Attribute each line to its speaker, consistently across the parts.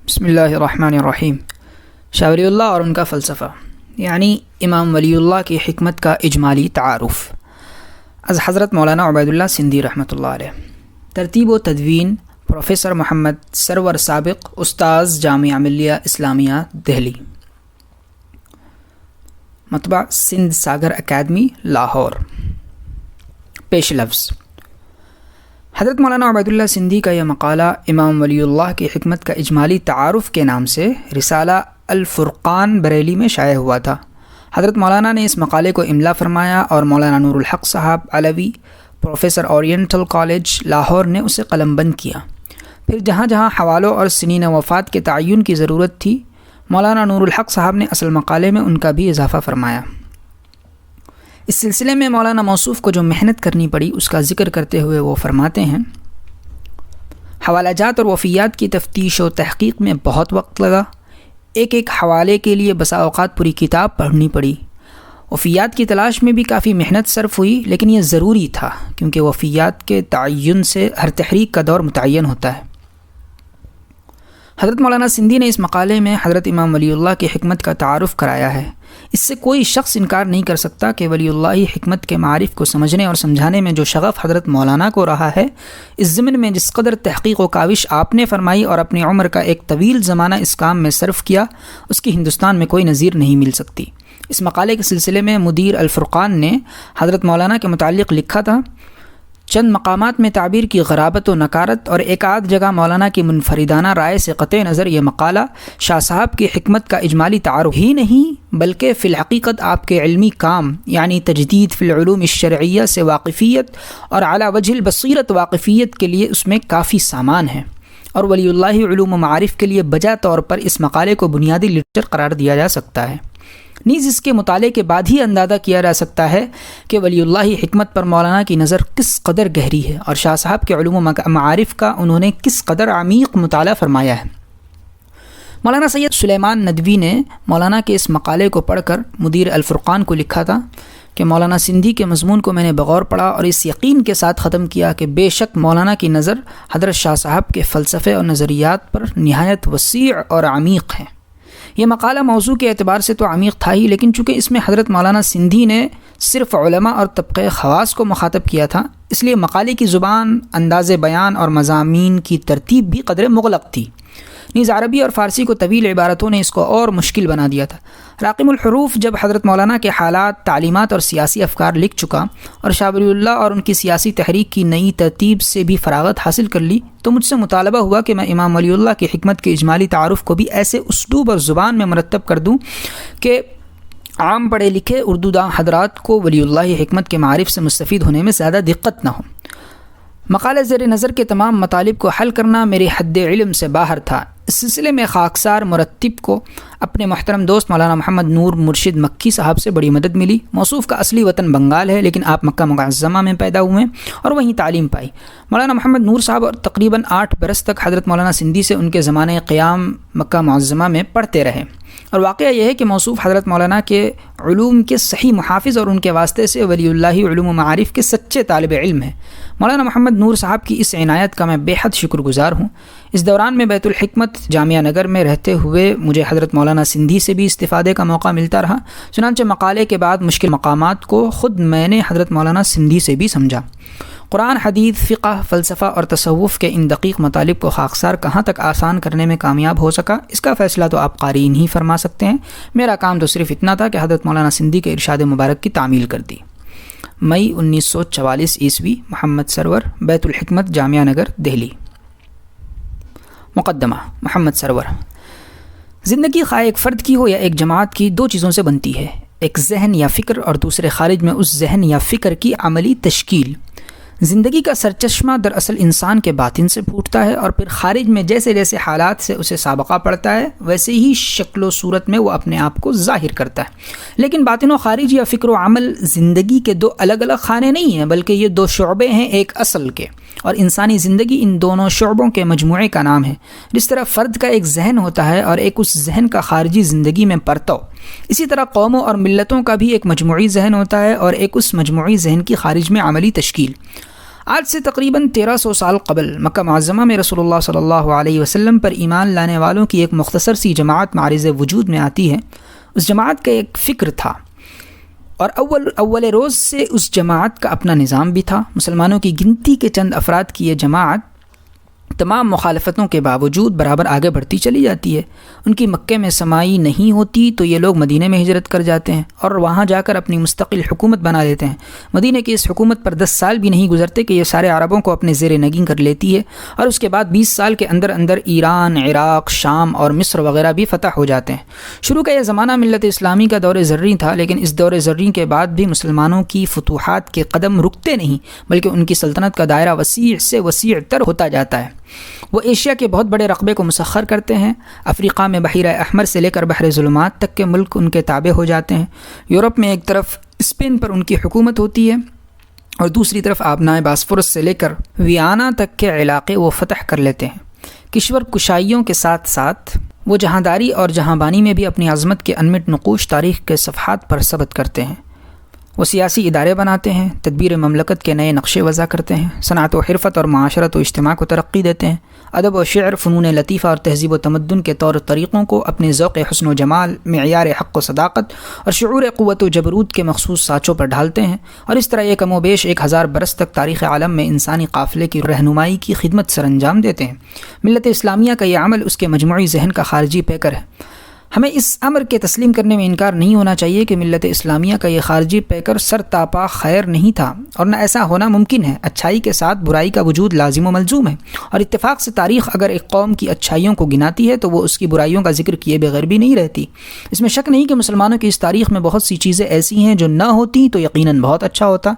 Speaker 1: بسم اللہ الرحمن الرحیم۔ شاہ ولی اللہ اور ان کا فلسفہ، یعنی امام ولی اللہ کی حکمت کا اجمالی تعارف، از حضرت مولانا عبید اللہ سندھی رحمۃ اللہ علیہ۔ ترتیب و تدوین پروفیسر محمد سرور سابق، استاذ جامعہ ملیہ اسلامیہ دہلی، مطبع سندھ ساگر اکیڈمی لاہور۔ پیش لفظ حضرت مولانا عبید اللہ سندھی کا یہ مقالہ امام ولی اللہ کی حکمت کا اجمالی تعارف کے نام سے رسالہ الفرقان بریلی میں شائع ہوا تھا۔ حضرت مولانا نے اس مقالے کو املا فرمایا اور مولانا نور الحق صاحب Alvi, professor oriental college Lahore نے اسے قلم بند کیا۔ پھر جہاں جہاں حوالوں اور سنین وفات کے تعین کی ضرورت تھی، مولانا نور الحق صاحب نے اصل مقالے میں ان کا بھی اضافہ فرمایا۔ اس سلسلے میں مولانا موصوف کو جو محنت کرنی پڑی اس کا ذکر کرتے ہوئے وہ فرماتے ہیں، حوالہ جات اور وفیات کی تفتیش و تحقیق میں بہت وقت لگا۔ ایک ایک حوالے کے لیے بسا اوقات پوری کتاب پڑھنی پڑی۔ وفیات کی تلاش میں بھی کافی محنت صرف ہوئی، لیکن یہ ضروری تھا کیونکہ وفیات کے تعین سے ہر تحریک کا دور متعین ہوتا ہے۔ حضرت مولانا سندھی نے اس مقالے میں حضرت امام ولی اللہ کی حکمت کا تعارف کرایا ہے۔ اس سے کوئی شخص انکار نہیں کر سکتا کہ ولی اللہ حکمت کے معارف کو سمجھنے اور سمجھانے میں جو شغف حضرت مولانا کو رہا ہے، اس ضمن میں جس قدر تحقیق و کاوش آپ نے فرمائی اور اپنی عمر کا ایک طویل زمانہ اس کام میں صرف کیا، اس کی ہندوستان میں کوئی نظیر نہیں مل سکتی۔ اس مقالے کے سلسلے میں مدیر الفرقان نے حضرت مولانا کے متعلق لکھا تھا، چند مقامات میں تعبیر کی غرابت و نکارت اور ایک آدھ جگہ مولانا کی منفردانہ رائے سے قطع نظر یہ مقالہ شاہ صاحب کی حکمت کا اجمالی تعارف ہی نہیں بلکہ فی الحقیقت آپ کے علمی کام یعنی تجدید فی العلوم الشرعیہ سے واقفیت اور اعلیٰ وجہ البصیرت واقفیت کے لیے اس میں کافی سامان ہے، اور ولی اللہ علوم و معارف کے لیے بجا طور پر اس مقالے کو بنیادی لٹریچر قرار دیا جا سکتا ہے۔ نیز اس کے مطالعے کے بعد ہی اندازہ کیا جا سکتا ہے کہ ولی اللہ حکمت پر مولانا کی نظر کس قدر گہری ہے اور شاہ صاحب کے علوم و معارف کا انہوں نے کس قدر عمیق مطالعہ فرمایا ہے۔ مولانا سید سلیمان ندوی نے مولانا کے اس مقالے کو پڑھ کر مدیر الفرقان کو لکھا تھا کہ مولانا سندھی کے مضمون کو میں نے بغور پڑھا اور اس یقین کے ساتھ ختم کیا کہ بے شک مولانا کی نظر حضرت شاہ صاحب کے فلسفے اور نظریات پر نہایت وسیع اور عمیق ہے۔ یہ مقالہ موضوع کے اعتبار سے تو عمیق تھا ہی، لیکن چونکہ اس میں حضرت مولانا سندھی نے صرف علماء اور طبقہ خواص کو مخاطب کیا تھا، اس لیے مقالے کی زبان، انداز بیان اور مضامین کی ترتیب بھی قدر مغلق تھی۔ نیز عربی اور فارسی کو طویل عبارتوں نے اس کو اور مشکل بنا دیا تھا۔ راقم الحروف جب حضرت مولانا کے حالات، تعلیمات اور سیاسی افکار لکھ چکا اور شاہ ولی اللہ اور ان کی سیاسی تحریک کی نئی ترتیب سے بھی فراغت حاصل کر لی، تو مجھ سے مطالبہ ہوا کہ میں امام ولی اللہ کی حکمت کے اجمالی تعارف کو بھی ایسے اسلوب اور زبان میں مرتب کر دوں کہ عام پڑھے لکھے اردو داں حضرات کو ولی اللہ حکمت کے معارف سے مستفید ہونے میں زیادہ دقت نہ ہو۔ مقالہ زیر نظر کے تمام مطالب کو حل کرنا میرے حد علم سے باہر تھا۔ اس سلسلے میں خاکسار مرتب کو اپنے محترم دوست مولانا محمد نور مرشد مکی صاحب سے بڑی مدد ملی۔ موصوف کا اصلی وطن بنگال ہے، لیکن آپ مکہ معظمہ میں پیدا ہوئے اور وہیں تعلیم پائی۔ مولانا محمد نور صاحب اور تقریباً 8 برس تک حضرت مولانا سندھی سے ان کے زمانے قیام مکہ معظمہ میں پڑھتے رہے، اور واقعہ یہ ہے کہ موصوف حضرت مولانا کے علوم کے صحیح محافظ اور ان کے واسطے سے ولی اللہ علوم و معارف کے سچے طالب علم ہیں۔ مولانا محمد نور صاحب کی اس عنایت کا میں بے حد شکر گزار ہوں۔ اس دوران میں بیت الحکمت جامعہ نگر میں رہتے ہوئے مجھے حضرت مولانا سندھی سے بھی استفادے کا موقع ملتا رہا، چنانچہ مقالے کے بعد مشکل مقامات کو خود میں نے حضرت مولانا سندھی سے بھی سمجھا۔ قرآن، حدیث، فقہ، فلسفہ اور تصوف کے ان دقیق مطالب کو خاکسار کہاں تک آسان کرنے میں کامیاب ہو سکا، اس کا فیصلہ تو آپ قارئین ہی فرما سکتے ہیں۔ میرا کام تو صرف اتنا تھا کہ حضرت مولانا سندھی کے ارشاد مبارک کی تعمیل کر دی۔ مئی 1944 عیسوی، محمد سرور، بیت الحکمت جامعہ نگر دہلی۔ مقدمہ۔ محمد سرور: زندگی خواہ ایک فرد کی ہو یا ایک جماعت کی، 2 چیزوں سے بنتی ہے، ایک ذہن یا فکر اور دوسرے خارج میں اس ذہن یا فکر کی عملی تشکیل۔ زندگی کا سرچشمہ دراصل انسان کے باطن سے پھوٹتا ہے اور پھر خارج میں جیسے جیسے حالات سے اسے سابقہ پڑتا ہے ویسے ہی شکل و صورت میں وہ اپنے آپ کو ظاہر کرتا ہے۔ لیکن باطن و خارج یا فکر و عمل زندگی کے 2 الگ الگ خانے نہیں ہیں، بلکہ یہ 2 شعبے ہیں ایک اصل کے، اور انسانی زندگی ان دونوں شعبوں کے مجموعے کا نام ہے۔ جس طرح فرد کا ایک ذہن ہوتا ہے اور ایک اس ذہن کا خارجی زندگی میں پرتو، اسی طرح قوموں اور ملتوں کا بھی ایک مجموعی ذہن ہوتا ہے اور ایک اس مجموعی ذہن کی خارج میں عملی تشکیل۔ آج سے تقریباً 1300 سال قبل مکہ معظمہ میں رسول اللہ صلی اللہ علیہ وسلم پر ایمان لانے والوں کی ایک مختصر سی جماعت معرض وجود میں آتی ہے۔ اس جماعت کا ایک فکر تھا اور اول روز سے اس جماعت کا اپنا نظام بھی تھا۔ مسلمانوں کی گنتی کے چند افراد کی یہ جماعت تمام مخالفتوں کے باوجود برابر آگے بڑھتی چلی جاتی ہے۔ ان کی مکے میں سمائی نہیں ہوتی تو یہ لوگ مدینے میں ہجرت کر جاتے ہیں اور وہاں جا کر اپنی مستقل حکومت بنا لیتے ہیں۔ مدینے کی اس حکومت پر 10 سال بھی نہیں گزرتے کہ یہ سارے عربوں کو اپنے زیر نگین کر لیتی ہے اور اس کے بعد 20 سال کے اندر اندر ایران، عراق، شام اور مصر وغیرہ بھی فتح ہو جاتے ہیں۔ شروع کا یہ زمانہ ملت اسلامی کا دور زرعی تھا، لیکن اس دور زرعی کے بعد بھی مسلمانوں کی فتوحات کے قدم رکتے نہیں، بلکہ ان کی سلطنت کا دائرہ وسیع سے وسیع تر ہوتا جاتا ہے۔ وہ ایشیا کے بہت بڑے رقبے کو مسخر کرتے ہیں۔ افریقہ میں بحیرہ احمر سے لے کر بحر ظلمات تک کے ملک ان کے تابع ہو جاتے ہیں۔ یورپ میں ایک طرف اسپین پر ان کی حکومت ہوتی ہے اور دوسری طرف آبنائے باسفورس سے لے کر ویانا تک کے علاقے وہ فتح کر لیتے ہیں۔ کشور کشائیوں کے ساتھ ساتھ وہ جہانداری اور جہاں بانی میں بھی اپنی عظمت کے انمٹ نقوش تاریخ کے صفحات پر ثبت کرتے ہیں۔ وہ سیاسی ادارے بناتے ہیں، تدبیر مملکت کے نئے نقشے وضع کرتے ہیں، صنعت و حرفت اور معاشرت و اجتماع کو ترقی دیتے ہیں، ادب و شعر، فنون لطیفہ اور تہذیب و تمدن کے طور طریقوں کو اپنے ذوق حسن و جمال، معیار حق و صداقت اور شعور قوت و جبروت کے مخصوص سانچوں پر ڈھالتے ہیں، اور اس طرح یہ کم و بیش 1000 برس تک تاریخ عالم میں انسانی قافلے کی رہنمائی کی خدمت سر انجام دیتے ہیں۔ ملت اسلامیہ کا یہ عمل اس کے مجموعی ذہن کا خارجی پیکر ہے۔ ہمیں اس امر کے تسلیم کرنے میں انکار نہیں ہونا چاہیے کہ ملت اسلامیہ کا یہ خارجی پیکر سر تاپا خیر نہیں تھا، اور نہ ایسا ہونا ممکن ہے۔ اچھائی کے ساتھ برائی کا وجود لازم و ملزوم ہے، اور اتفاق سے تاریخ اگر ایک قوم کی اچھائیوں کو گناتی ہے تو وہ اس کی برائیوں کا ذکر کیے بغیر بھی نہیں رہتی۔ اس میں شک نہیں کہ مسلمانوں کی اس تاریخ میں بہت سی چیزیں ایسی ہیں جو نہ ہوتی تو یقیناً بہت اچھا ہوتا،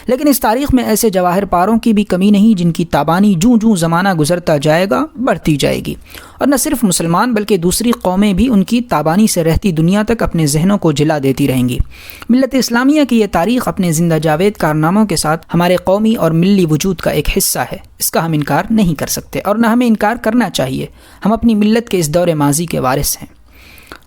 Speaker 1: لیکن اس تاریخ میں ایسے جواہر پاروں کی بھی کمی نہیں جن کی تابانی جوں جوں زمانہ گزرتا جائے گا بڑھتی جائے گی، اور نہ صرف مسلمان بلکہ دوسری قومیں بھی ان کی تابانی سے رہتی دنیا تک اپنے ذہنوں کو جلا دیتی رہیں گی۔ ملت اسلامیہ کی یہ تاریخ اپنے زندہ جاوید کارناموں کے ساتھ ہمارے قومی اور ملی وجود کا ایک حصہ ہے۔ اس کا ہم انکار نہیں کر سکتے اور نہ ہمیں انکار کرنا چاہیے۔ ہم اپنی ملت کے اس دور ماضی کے وارث ہیں۔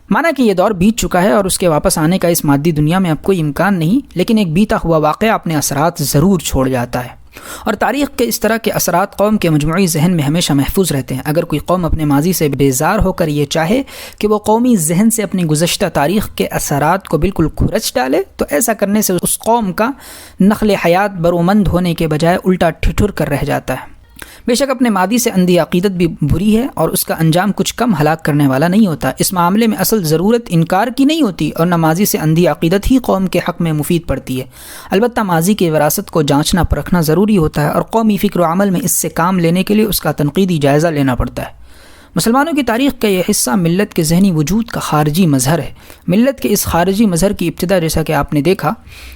Speaker 1: مانا کہ یہ دور بیت چکا ہے اور اس کے واپس آنے کا اس مادی دنیا میں اب کوئی امکان نہیں، لیکن ایک بیتا ہوا واقعہ اپنے اثرات ضرور چھوڑ جاتا ہے، اور تاریخ کے اس طرح کے اثرات قوم کے مجموعی ذہن میں ہمیشہ محفوظ رہتے ہیں۔ اگر کوئی قوم اپنے ماضی سے بیزار ہو کر یہ چاہے کہ وہ قومی ذہن سے اپنی گزشتہ تاریخ کے اثرات کو بالکل کھرچ ڈالے تو ایسا کرنے سے اس قوم کا نقل حیات برومند ہونے کے بجائے الٹا ٹھٹر کر رہ جاتا ہے۔ بے شک اپنے ماضی سے اندھی عقیدت بھی بری ہے اور اس کا انجام کچھ کم ہلاک کرنے والا نہیں ہوتا۔ اس معاملے میں اصل ضرورت انکار کی نہیں ہوتی، اور نہ ماضی سے اندھی عقیدت ہی قوم کے حق میں مفید پڑتی ہے۔ البتہ ماضی کی وراثت کو جانچنا پرکھنا ضروری ہوتا ہے، اور قومی فکر و عمل میں اس سے کام لینے کے لیے اس کا تنقیدی جائزہ لینا پڑتا ہے۔ مسلمانوں کی تاریخ کا یہ حصہ ملت کے ذہنی وجود کا خارجی مظہر ہے۔ ملت کے اس خارجی مظہر کی ابتدا جیسا کہ آپ نے دیکھا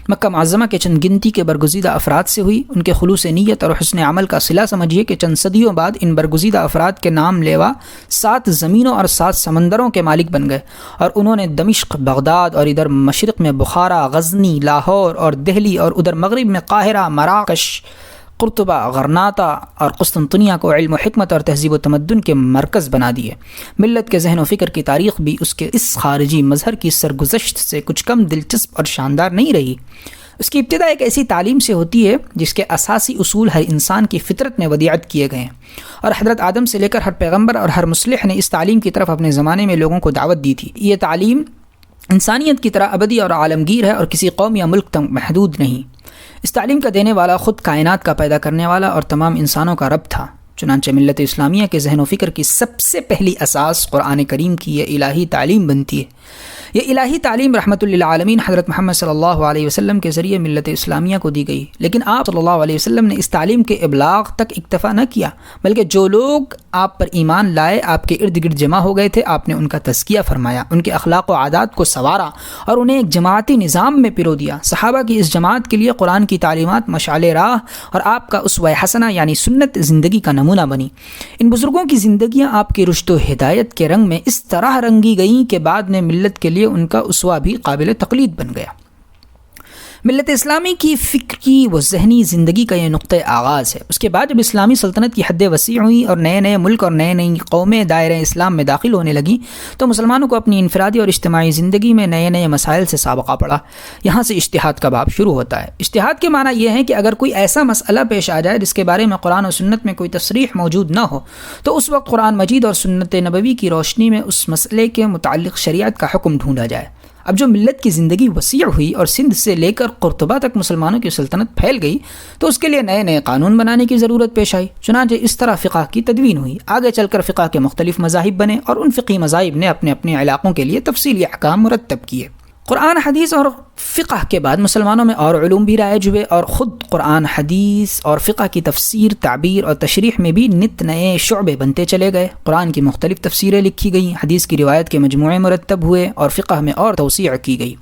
Speaker 1: مکہ معظمہ کے چند گنتی کے برگزیدہ افراد سے ہوئی۔ ان کے خلوص نیت اور حسن عمل کا صلہ سمجھیے کہ چند صدیوں بعد ان برگزیدہ افراد کے نام لیوا 7 زمینوں اور 7 سمندروں کے مالک بن گئے، اور انہوں نے دمشق، بغداد، اور ادھر مشرق میں بخارا، غزنی، لاہور اور دہلی، اور ادھر مغرب میں قاہرہ، مراکش، قرطبہ، غرناطہ اور قسطنطنیہ کو علم و حکمت اور تہذیب و تمدن کے مرکز بنا دیے۔ ملت کے ذہن و فکر کی تاریخ بھی اس کے اس خارجی مظہر کی سرگزشت سے کچھ کم دلچسپ اور شاندار نہیں رہی۔ اس کی ابتدا ایک ایسی تعلیم سے ہوتی ہے جس کے اساسی اصول ہر انسان کی فطرت میں ودیعت کیے گئے ہیں، اور حضرت آدم سے لے کر ہر پیغمبر اور ہر مصلح نے اس تعلیم کی طرف اپنے زمانے میں لوگوں کو دعوت دی تھی۔ یہ تعلیم انسانیت کی طرح ابدی اور عالمگیر ہے اور کسی قوم یا ملک تک محدود نہیں۔ اس تعلیم کا دینے والا خود کائنات کا پیدا کرنے والا اور تمام انسانوں کا رب تھا۔ چنانچہ ملت اسلامیہ کے ذہن و فکر کی سب سے پہلی اساس قرآن کریم کی یہ الہی تعلیم بنتی ہے۔ یہ الہی تعلیم رحمت للعالمین حضرت محمد صلی اللہ علیہ وسلم کے ذریعے ملت اسلامیہ کو دی گئی، لیکن آپ صلی اللہ علیہ وسلم نے اس تعلیم کے ابلاغ تک اکتفا نہ کیا، بلکہ جو لوگ آپ پر ایمان لائے آپ کے ارد گرد جمع ہو گئے تھے، آپ نے ان کا تزکیہ فرمایا، ان کے اخلاق و عادات کو سنوارا اور انہیں ایک جماعتی نظام میں پرو دیا۔ صحابہ کی اس جماعت کے لیے قرآن کی تعلیمات مشعل راہ اور آپ کا اسوہ حسنہ یعنی سنت زندگی کا نمونہ بنی۔ ان بزرگوں کی زندگیاں آپ کی رشد و ہدایت کے رنگ میں اس طرح رنگی گئیں کہ بعد میں ملت کے لیے ان کا اسوہ بھی قابل تقلید بن گیا۔ ملت اسلامی کی فکری و ذہنی زندگی کا یہ نقطۂ آغاز ہے۔ اس کے بعد جب اسلامی سلطنت کی حد وسیع ہوئی اور نئے نئے ملک اور نئے نئی قومیں دائرۂ اسلام میں داخل ہونے لگیں تو مسلمانوں کو اپنی انفرادی اور اجتماعی زندگی میں نئے نئے مسائل سے سابقہ پڑا۔ یہاں سے اجتہاد کا باب شروع ہوتا ہے۔ اجتہاد کے معنی یہ ہے کہ اگر کوئی ایسا مسئلہ پیش آ جائے جس کے بارے میں قرآن و سنت میں کوئی تصریح موجود نہ ہو تو اس وقت قرآن مجید اور سنت نبوی کی روشنی میں اس مسئلے کے متعلق شریعت کا حکم ڈھونڈا جائے۔ اب جو ملت کی زندگی وسیع ہوئی اور سندھ سے لے کر قرطبہ تک مسلمانوں کی سلطنت پھیل گئی تو اس کے لیے نئے نئے قانون بنانے کی ضرورت پیش آئی۔ چنانچہ اس طرح فقہ کی تدوین ہوئی۔ آگے چل کر فقہ کے مختلف مذاہب بنے اور ان فقہی مذاہب نے اپنے اپنے علاقوں کے لیے تفصیلی احکام مرتب کیے۔ قرآن حدیث اور فقہ کے بعد مسلمانوں میں اور علوم بھی رائج ہوئے اور خود قرآن حدیث اور فقہ کی تفسیر، تعبیر اور تشریح میں بھی نت نئے شعبے بنتے چلے گئے۔ قرآن کی مختلف تفسیریں لکھی گئیں، حدیث کی روایت کے مجموعے مرتب ہوئے اور فقہ میں اور توسیع کی گئی۔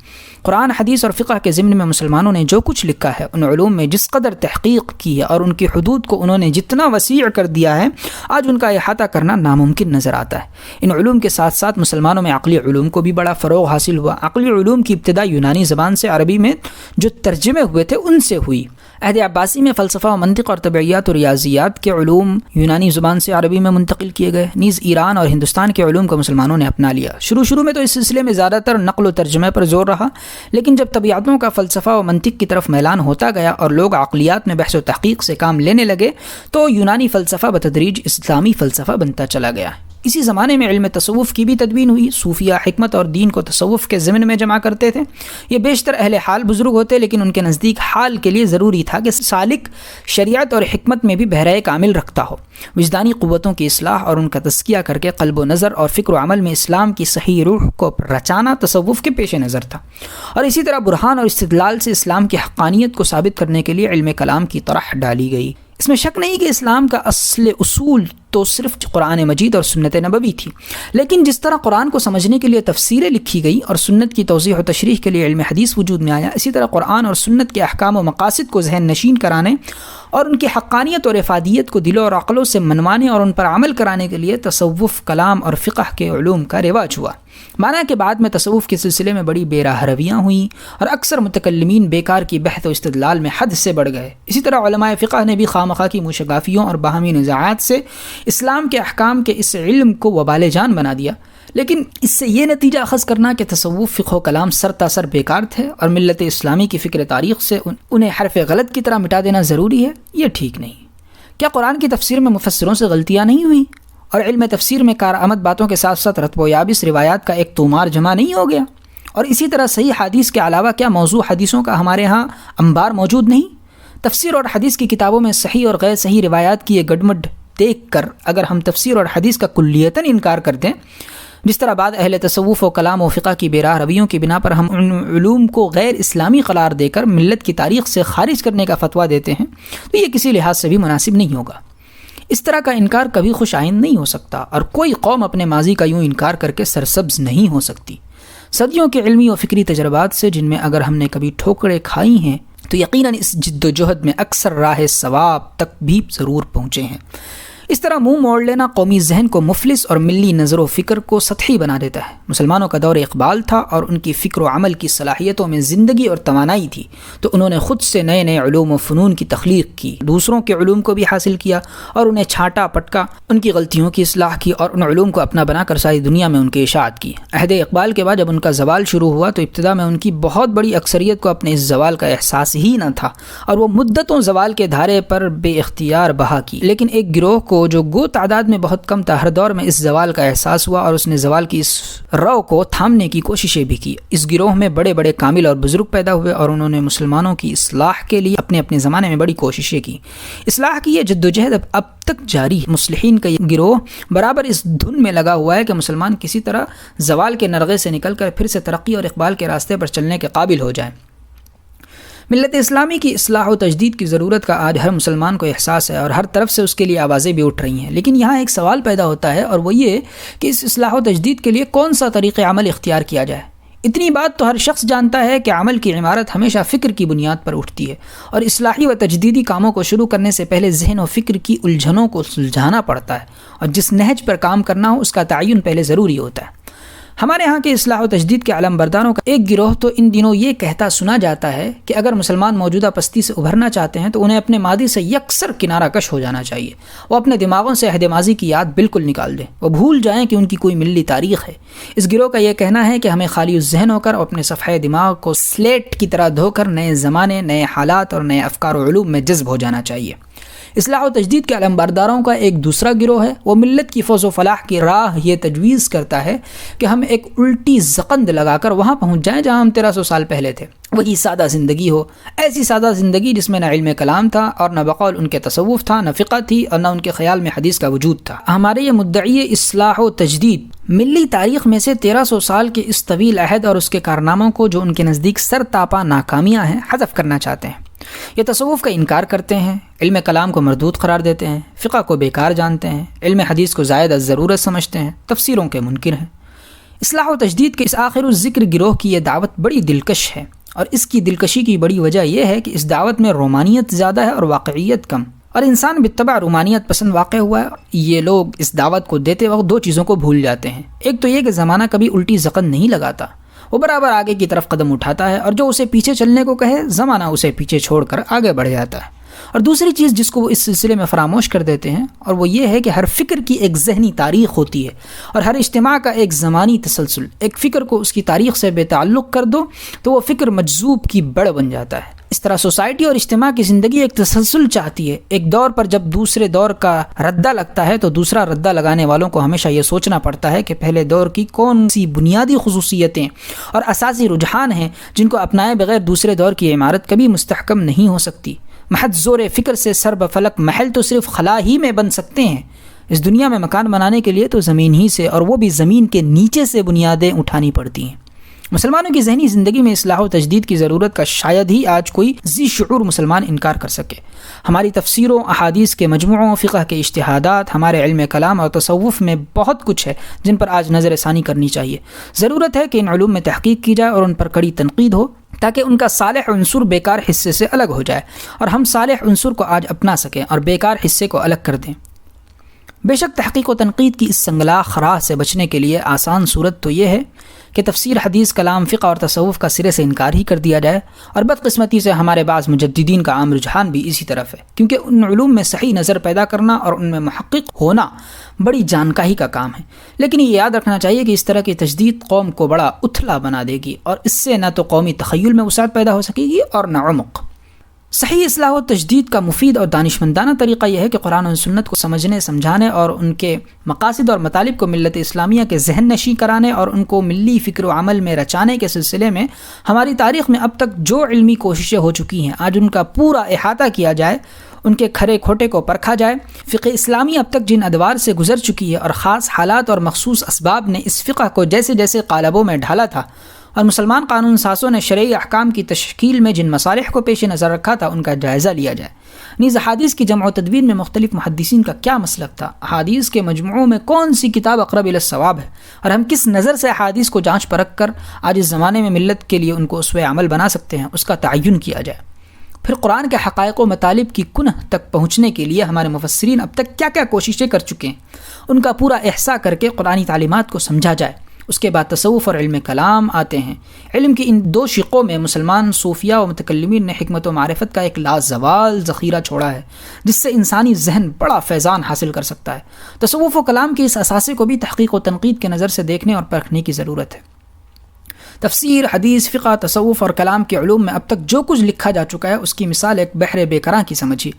Speaker 1: قرآن حدیث اور فقہ کے ضمن میں مسلمانوں نے جو کچھ لکھا ہے، ان علوم میں جس قدر تحقیق کی ہے اور ان کی حدود کو انہوں نے جتنا وسیع کر دیا ہے، آج ان کا احاطہ کرنا ناممکن نظر آتا ہے۔ ان علوم کے ساتھ ساتھ مسلمانوں میں عقلی علوم کو بھی بڑا فروغ حاصل ہوا۔ عقلی علوم کی ابتدا یونانی زبان سے عربی میں جو ترجمے ہوئے تھے ان سے ہوئی۔ عہد عباسی میں فلسفہ و منطق اور طبعیات و ریاضیات کے علوم یونانی زبان سے عربی میں منتقل کیے گئے۔ نیز ایران اور ہندوستان کے علوم کو مسلمانوں نے اپنا لیا۔ شروع میں تو اس سلسلے میں زیادہ تر نقل و ترجمے پر زور رہا، لیکن جب طبیعتوں کا فلسفہ و منطق کی طرف میلان ہوتا گیا اور لوگ عقلیات میں بحث و تحقیق سے کام لینے لگے تو یونانی فلسفہ بتدریج اسلامی فلسفہ بنتا چلا گیا۔ اسی زمانے میں علم تصوف کی بھی تدوین ہوئی۔ صوفیہ حکمت اور دین کو تصوف کے ضمن میں جمع کرتے تھے۔ یہ بیشتر اہل حال بزرگ ہوتے، لیکن ان کے نزدیک حال کے لیے ضروری تھا کہ سالک شریعت اور حکمت میں بھی بہرہ کامل رکھتا ہو۔ وجدانی قوتوں کی اصلاح اور ان کا تزکیہ کر کے قلب و نظر اور فکر و عمل میں اسلام کی صحیح روح کو رچانا تصوف کے پیش نظر تھا۔ اور اسی طرح برہان اور استدلال سے اسلام کی حقانیت کو ثابت کرنے کے لیے علم کلام کی طرح ڈالی گئی۔ اس میں شک نہیں کہ اسلام کا اصول تو صرف قرآن مجید اور سنت نبوی تھی، لیکن جس طرح قرآن کو سمجھنے کے لیے تفسیریں لکھی گئی اور سنت کی توضیح و تشریح کے لیے علم حدیث وجود میں آیا، اسی طرح قرآن اور سنت کے احکام و مقاصد کو ذہن نشین کرانے اور ان کی حقانیت اور افادیت کو دلوں اور عقلوں سے منوانے اور ان پر عمل کرانے کے لیے تصوف، کلام اور فقہ کے علوم کا رواج ہوا۔ مانا کہ بعد میں تصوف کے سلسلے میں بڑی بے راہ رویاں ہوئیں اور اکثر متکلمین بیکار کی بحث و استدلال میں حد سے بڑھ گئے۔ اسی طرح علماء فقہ نے بھی خواہ کی موشگافیوں اور باہمی نزاعات سے اسلام کے احکام کے اس علم کو وبال جان بنا دیا، لیکن اس سے یہ نتیجہ اخذ کرنا کہ تصوف، فقہ و کلام سر تاثر بیکار تھے اور ملت اسلامی کی فکر تاریخ سے انہیں حرف غلط کی طرح مٹا دینا ضروری ہے، یہ ٹھیک نہیں۔ کیا قرآن کی تفسیر میں مفسروں سے غلطیاں نہیں ہوئیں اور علم تفسیر میں کارآمد باتوں کے ساتھ ساتھ رتب و یابس روایات کا ایک تومار جمع نہیں ہو گیا؟ اور اسی طرح صحیح حدیث کے علاوہ کیا موضوع حدیثوں کا ہمارے ہاں انبار موجود نہیں؟ تفسیر اور حدیث کی کتابوں میں صحیح اور غیر صحیح روایات کی یہ گڈمڈ دیکھ کر اگر ہم تفسیر اور حدیث کا کلیتاً انکار کر دیں، جس طرح بعد اہل تصوف و کلام و فقہ کی بے راہ رویوں کی بنا پر ہم ان علوم کو غیر اسلامی قرار دے کر ملت کی تاریخ سے خارج کرنے کا فتویٰ دیتے ہیں تو یہ کسی لحاظ سے بھی مناسب نہیں ہوگا۔ اس طرح کا انکار کبھی خوش آئند نہیں ہو سکتا اور کوئی قوم اپنے ماضی کا یوں انکار کر کے سرسبز نہیں ہو سکتی۔ صدیوں کے علمی و فکری تجربات سے جن میں اگر ہم نے کبھی ٹھوکریں کھائی ہیں تو یقیناً اس جد و جہد میں اکثر راہ ثواب تک بھی ضرور پہنچے ہیں۔ اس طرح منہ موڑ لینا قومی ذہن کو مفلس اور ملی نظر و فکر کو سطحی بنا دیتا ہے۔ مسلمانوں کا دور اقبال تھا اور ان کی فکر و عمل کی صلاحیتوں میں زندگی اور توانائی تھی، تو انہوں نے خود سے نئے نئے علوم و فنون کی تخلیق کی، دوسروں کے علوم کو بھی حاصل کیا اور انہیں چھانٹا پٹکا، ان کی غلطیوں کی اصلاح کی اور ان علوم کو اپنا بنا کر ساری دنیا میں ان کی اشاعت کی۔ عہد اقبال کے بعد جب ان کا زوال شروع ہوا تو ابتدا میں ان کی بہت بڑی اکثریت کو اپنے اس زوال کا احساس ہی نہ تھا اور وہ مدتوں زوال کے دھارے پر بے اختیار بہا کی، لیکن ایک گروہ کو جو گو تعداد میں بہت کم تھا ہر دور میں اس زوال کا احساس ہوا اور اس نے زوال کی اس رو کو تھامنے کی کوششیں بھی کی۔ اس گروہ میں بڑے بڑے کامل اور بزرگ پیدا ہوئے اور انہوں نے مسلمانوں کی اصلاح کے لیے اپنے اپنے زمانے میں بڑی کوششیں کی۔ اصلاح کی یہ جدوجہد اب تک جاری ہے۔ مصلحین کا یہ گروہ برابر اس دھن میں لگا ہوا ہے کہ مسلمان کسی طرح زوال کے نرغے سے نکل کر پھر سے ترقی اور اقبال کے راستے پر چلنے کے قابل ہو جائیں۔ ملت اسلامی کی اصلاح و تجدید کی ضرورت کا آج ہر مسلمان کو احساس ہے اور ہر طرف سے اس کے لیے آوازیں بھی اٹھ رہی ہیں، لیکن یہاں ایک سوال پیدا ہوتا ہے اور وہ یہ کہ اس اصلاح و تجدید کے لیے کون سا طریق عمل اختیار کیا جائے۔ اتنی بات تو ہر شخص جانتا ہے کہ عمل کی عمارت ہمیشہ فکر کی بنیاد پر اٹھتی ہے اور اصلاحی و تجدیدی کاموں کو شروع کرنے سے پہلے ذہن و فکر کی الجھنوں کو سلجھانا پڑتا ہے اور جس نہج پر کام کرنا ہو اس کا تعین پہلے ضروری ہوتا ہے۔ ہمارے ہاں کے اصلاح و تجدید کے علم برداروں کا ایک گروہ تو ان دنوں یہ کہتا سنا جاتا ہے کہ اگر مسلمان موجودہ پستی سے ابھرنا چاہتے ہیں تو انہیں اپنے ماضی سے یکسر کنارہ کش ہو جانا چاہیے. وہ اپنے دماغوں سے عہد ماضی کی یاد بالکل نکال دیں. وہ بھول جائیں کہ ان کی کوئی ملی تاریخ ہے. اس گروہ کا یہ کہنا ہے کہ ہمیں خالی الذہن ہو کر اور اپنے صفحہ دماغ کو سلیٹ کی طرح دھو کر نئے زمانے، نئے حالات اور نئے افکار و علوم میں جذب ہو جانا چاہیے. اصلاح و تجدید کے علم برداروں کا ایک دوسرا گروہ ہے. وہ ملت کی فوز و فلاح کی راہ یہ تجویز کرتا ہے کہ ہم ایک الٹی زقند لگا کر وہاں پہنچ جائیں جہاں ہم 1300 سال پہلے تھے. وہی سادہ زندگی ہو، ایسی سادہ زندگی جس میں نہ علم کلام تھا اور نہ بقول ان کے تصوف تھا، نہ فقہ تھی اور نہ ان کے خیال میں حدیث کا وجود تھا. ہمارے یہ مدعی اصلاح و تجدید ملی تاریخ میں سے 1300 سال کے اس طویل عہد اور اس کے کارناموں کو جو ان کے نزدیک سر تاپا ناکامیاں ہیں حذف کرنا چاہتے ہیں. یہ تصوف کا انکار کرتے ہیں، علم کلام کو مردود قرار دیتے ہیں، فقہ کو بیکار جانتے ہیں، علم حدیث کو زائد از ضرورت سمجھتے ہیں، تفسیروں کے منکر ہیں. اصلاح و تجدید کے اس آخر الذکر گروہ کی یہ دعوت بڑی دلکش ہے، اور اس کی دلکشی کی بڑی وجہ یہ ہے کہ اس دعوت میں رومانیت زیادہ ہے اور واقعیت کم، اور انسان بالطبع رومانیت پسند واقع ہوا ہے. یہ لوگ اس دعوت کو دیتے وقت دو چیزوں کو بھول جاتے ہیں. ایک تو یہ کہ زمانہ کبھی الٹی زقن نہیں لگاتا، وہ برابر آگے کی طرف قدم اٹھاتا ہے، اور جو اسے پیچھے چلنے کو کہے زمانہ اسے پیچھے چھوڑ کر آگے بڑھ جاتا ہے. اور دوسری چیز جس کو وہ اس سلسلے میں فراموش کر دیتے ہیں، اور وہ یہ ہے کہ ہر فکر کی ایک ذہنی تاریخ ہوتی ہے، اور ہر اجتماع کا ایک زمانی تسلسل. ایک فکر کو اس کی تاریخ سے بے تعلق کر دو تو وہ فکر مجذوب کی بڑ بن جاتا ہے. اس طرح سوسائٹی اور اجتماع کی زندگی ایک تسلسل چاہتی ہے. ایک دور پر جب دوسرے دور کا ردہ لگتا ہے تو دوسرا ردہ لگانے والوں کو ہمیشہ یہ سوچنا پڑتا ہے کہ پہلے دور کی کون سی بنیادی خصوصیتیں اور اساسی رجحان ہیں جن کو اپنائے بغیر دوسرے دور کی عمارت کبھی مستحکم نہیں ہو سکتی. محض زور فکر سے سر بفلک محل تو صرف خلا ہی میں بن سکتے ہیں. اس دنیا میں مکان بنانے کے لیے تو زمین ہی سے، اور وہ بھی زمین کے نیچے سے بنیادیں اٹھانی پڑتی ہیں. مسلمانوں کی ذہنی زندگی میں اصلاح و تجدید کی ضرورت کا شاید ہی آج کوئی ذی شعور مسلمان انکار کر سکے. ہماری تفسیروں، احادیث کے مجموعوں، فقہ کے اجتہادات، ہمارے علم کلام اور تصوف میں بہت کچھ ہے جن پر آج نظر ثانی کرنی چاہیے. ضرورت ہے کہ ان علوم میں تحقیق کی جائے اور ان پر کڑی تنقید ہو تاکہ ان کا صالح عنصر بیکار حصے سے الگ ہو جائے اور ہم صالح عنصر کو آج اپنا سکیں اور بیکار حصے کو الگ کر دیں. بے شک تحقیق و تنقید کی اس سنگلاخ راہ سے بچنے کے لیے آسان صورت تو یہ ہے کہ تفسیر، حدیث، کلام، فقہ اور تصوف کا سرے سے انکار ہی کر دیا جائے. اور بدقسمتی سے ہمارے بعض مجددین کا عام رجحان بھی اسی طرف ہے، کیونکہ ان علوم میں صحیح نظر پیدا کرنا اور ان میں محقق ہونا بڑی جانکاہی کا کام ہے. لیکن یہ یاد رکھنا چاہیے کہ اس طرح کی تجدید قوم کو بڑا اتھلا بنا دے گی، اور اس سے نہ تو قومی تخیل میں وسعت پیدا ہو سکے گی اور نہ عمق. صحیح اصلاح و تجدید کا مفید اور دانشمندانہ طریقہ یہ ہے کہ قرآن و سنت کو سمجھنے، سمجھانے اور ان کے مقاصد اور مطالب کو ملت اسلامیہ کے ذہن نشیں کرانے اور ان کو ملی فکر و عمل میں رچانے کے سلسلے میں ہماری تاریخ میں اب تک جو علمی کوششیں ہو چکی ہیں آج ان کا پورا احاطہ کیا جائے، ان کے کھرے کھوٹے کو پرکھا جائے. فقہ اسلامی اب تک جن ادوار سے گزر چکی ہے اور خاص حالات اور مخصوص اسباب نے اس فقہ کو جیسے جیسے قالبوں میں ڈھالا تھا، اور مسلمان قانون سازوں نے شرعی احکام کی تشکیل میں جن مصالح کو پیش نظر رکھا تھا ان کا جائزہ لیا جائے. نیز احادیث کی جمع و تدوین میں مختلف محدثین کا کیا مسلک تھا، احادیث کے مجموعوں میں کون سی کتاب اقرب الی الصواب ہے، اور ہم کس نظر سے احادیث کو جانچ پرکھ کر آج اس زمانے میں ملت کے لیے ان کو اسوہ عمل بنا سکتے ہیں، اس کا تعین کیا جائے. پھر قرآن کے حقائق و مطالب کی کنہ تک پہنچنے کے لیے ہمارے مفسرین اب تک کیا کیا کوششیں کر چکے ہیں، ان کا پورا احصاء کر کے قرآنی تعلیمات کو سمجھا جائے. اس کے بعد تصوف اور علم کلام آتے ہیں. علم کی ان دو شقوں میں مسلمان صوفیہ و متکلمین نے حکمت و معرفت کا ایک لازوال ذخیرہ چھوڑا ہے جس سے انسانی ذہن بڑا فیضان حاصل کر سکتا ہے. تصوف و کلام کے اس اثاثے کو بھی تحقیق و تنقید کے نظر سے دیکھنے اور پرکھنے کی ضرورت ہے. تفسیر، حدیث، فقہ، تصوف اور کلام کے علوم میں اب تک جو کچھ لکھا جا چکا ہے اس کی مثال ایک بحر بے کراں کی سمجھیے.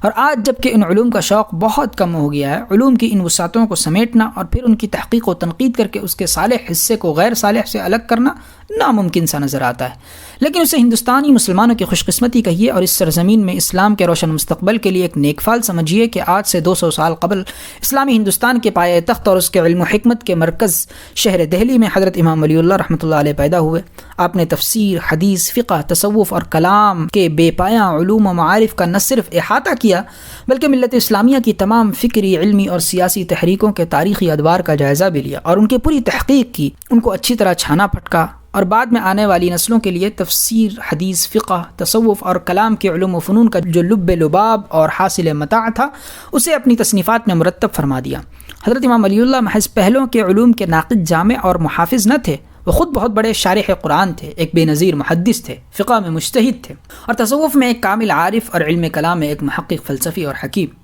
Speaker 1: اور آج جب کہ ان علوم کا شوق بہت کم ہو گیا ہے، علوم کی ان وسعتوں کو سمیٹنا اور پھر ان کی تحقیق و تنقید کر کے اس کے صالح حصے کو غیر صالح سے الگ کرنا ناممکن سا نظر آتا ہے. لیکن اسے ہندوستانی مسلمانوں کی خوش قسمتی کہیے اور اس سرزمین میں اسلام کے روشن مستقبل کے لیے ایک نیک فال سمجھیے کہ آج سے 200 سال قبل اسلامی ہندوستان کے پائے تخت اور اس کے علم و حکمت کے مرکز شہر دہلی میں حضرت امام ولی اللہ رحمۃ اللہ علیہ پیدا ہوئے. آپ نے تفسیر، حدیث، فقہ، تصوف اور کلام کے بے پایاں علوم و معارف کا نہ صرف احاطہ کیا بلکہ ملت اسلامیہ کی تمام فکری، علمی اور سیاسی تحریکوں کے تاریخی ادوار کا جائزہ بھی لیا اور ان کی پوری تحقیق کی، ان کو اچھی طرح چھانا پھٹکا اور بعد میں آنے والی نسلوں کے لیے تفسیر، حدیث، فقہ، تصوف اور کلام کے علوم و فنون کا جو لب لباب اور حاصل متاع تھا اسے اپنی تصنیفات میں مرتب فرما دیا۔ حضرت امام ولی اللہ محض پہلوں کے علوم کے ناقد، جامع اور محافظ نہ تھے، وہ خود بہت بڑے شارح قرآن تھے، ایک بے نظیر محدث تھے، فقہ میں مجتہد تھے، اور تصوف میں ایک کامل عارف، اور علم کلام میں ایک محقق فلسفی اور حکیم۔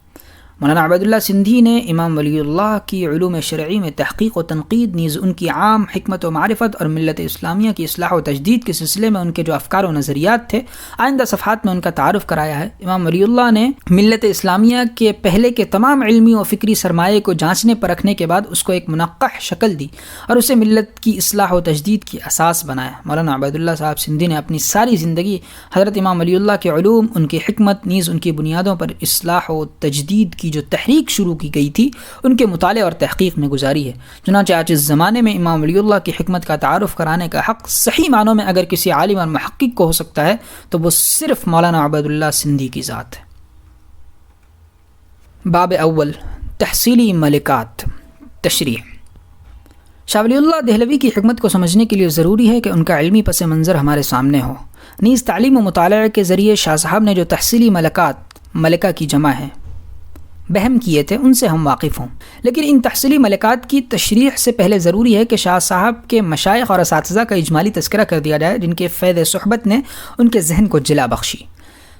Speaker 1: مولانا عبید اللہ سندھی نے امام ولی اللہ کی علوم شرعی میں تحقیق و تنقید، نیز ان کی عام حکمت و معرفت اور ملت اسلامیہ کی اصلاح و تجدید کے سلسلے میں ان کے جو افکار و نظریات تھے، آئندہ صفحات میں ان کا تعارف کرایا ہے۔ امام ولی اللہ نے ملت اسلامیہ کے پہلے کے تمام علمی و فکری سرمایے کو جانچنے پرکھنے کے بعد اس کو ایک منقح شکل دی اور اسے ملت کی اصلاح و تجدید کی اساس بنایا۔ مولانا عبید اللہ صاحب سندھی نے اپنی ساری زندگی حضرت امام ولی اللہ کے علوم، ان کی حکمت، نیز ان کی بنیادوں پر اصلاح و تجدید کی جو تحریک شروع کی گئی تھی ان کے مطالعے اور تحقیق میں گزاری ہے۔ چنانچہ آج اس زمانے میں امام ولی اللہ کی حکمت کا تعارف کرانے کا حق صحیح معنوں میں اگر کسی عالم اور محقق کو ہو سکتا ہے تو وہ صرف مولانا عبید اللہ سندھی کی ذات ہے۔ باب اول، تحصیلی ملکات، تشریح۔ شاہ ولی اللہ دہلوی کی حکمت کو سمجھنے کے لیے ضروری ہے کہ ان کا علمی پس منظر ہمارے سامنے ہو۔ نیز تعلیم و مطالعے کے ذریعے شاہ صاحب نے جو تحصیلی ملکات، ملکہ کی جمع ہے، بہم کیے تھے، ان سے ہم واقف ہوں۔ لیکن ان تحصیلی ملکات کی تشریح سے پہلے ضروری ہے کہ شاہ صاحب کے مشائخ اور اساتذہ کا اجمالی تذکرہ کر دیا جائے جن کے فیض صحبت نے ان کے ذہن کو جلا بخشی۔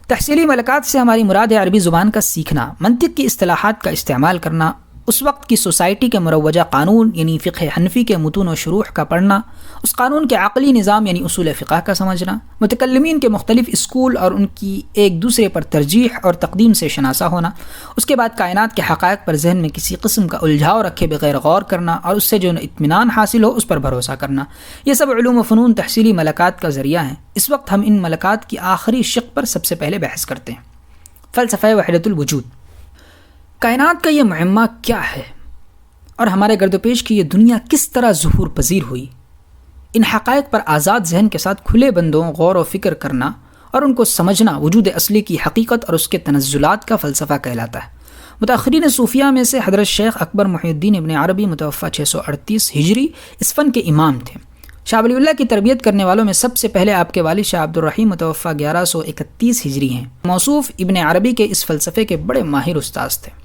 Speaker 1: تحصیلی ملکات سے ہماری مراد ہے عربی زبان کا سیکھنا، منطق کی اصطلاحات کا استعمال کرنا، اس وقت کی سوسائٹی کے مروجہ قانون یعنی فقہ حنفی کے متون و شروح کا پڑھنا، اس قانون کے عقلی نظام یعنی اصول فقہ کا سمجھنا، متکلمین کے مختلف اسکول اور ان کی ایک دوسرے پر ترجیح اور تقدیم سے شناسہ ہونا، اس کے بعد کائنات کے حقائق پر ذہن میں کسی قسم کا الجھاؤ رکھے بغیر غور کرنا اور اس سے جو اطمینان حاصل ہو اس پر بھروسہ کرنا، یہ سب علوم و فنون تحصیلی ملکات کا ذریعہ ہیں۔ اس وقت ہم ان ملکات کی آخری شق پر سب سے پہلے بحث کرتے ہیں۔ فلسفہ وحدت الوجود۔ کائنات کا یہ معمہ کیا ہے اور ہمارے گرد و پیش کی یہ دنیا کس طرح ظہور پذیر ہوئی؟ ان حقائق پر آزاد ذہن کے ساتھ کھلے بندوں غور و فکر کرنا اور ان کو سمجھنا وجود اصلی کی حقیقت اور اس کے تنزلات کا فلسفہ کہلاتا ہے۔ متاخرین صوفیہ میں سے حضرت شیخ اکبر محی الدین ابن عربی متوفی 638 ہجری اس فن کے امام تھے۔ شاہ ولی اللہ کی تربیت کرنے والوں میں سب سے پہلے آپ کے والد شاہ عبد الرحیم متوفی 1131 ہجری ہیں۔ موصوف ابن عربی کے اس فلسفے کے بڑے ماہر استاذ تھے۔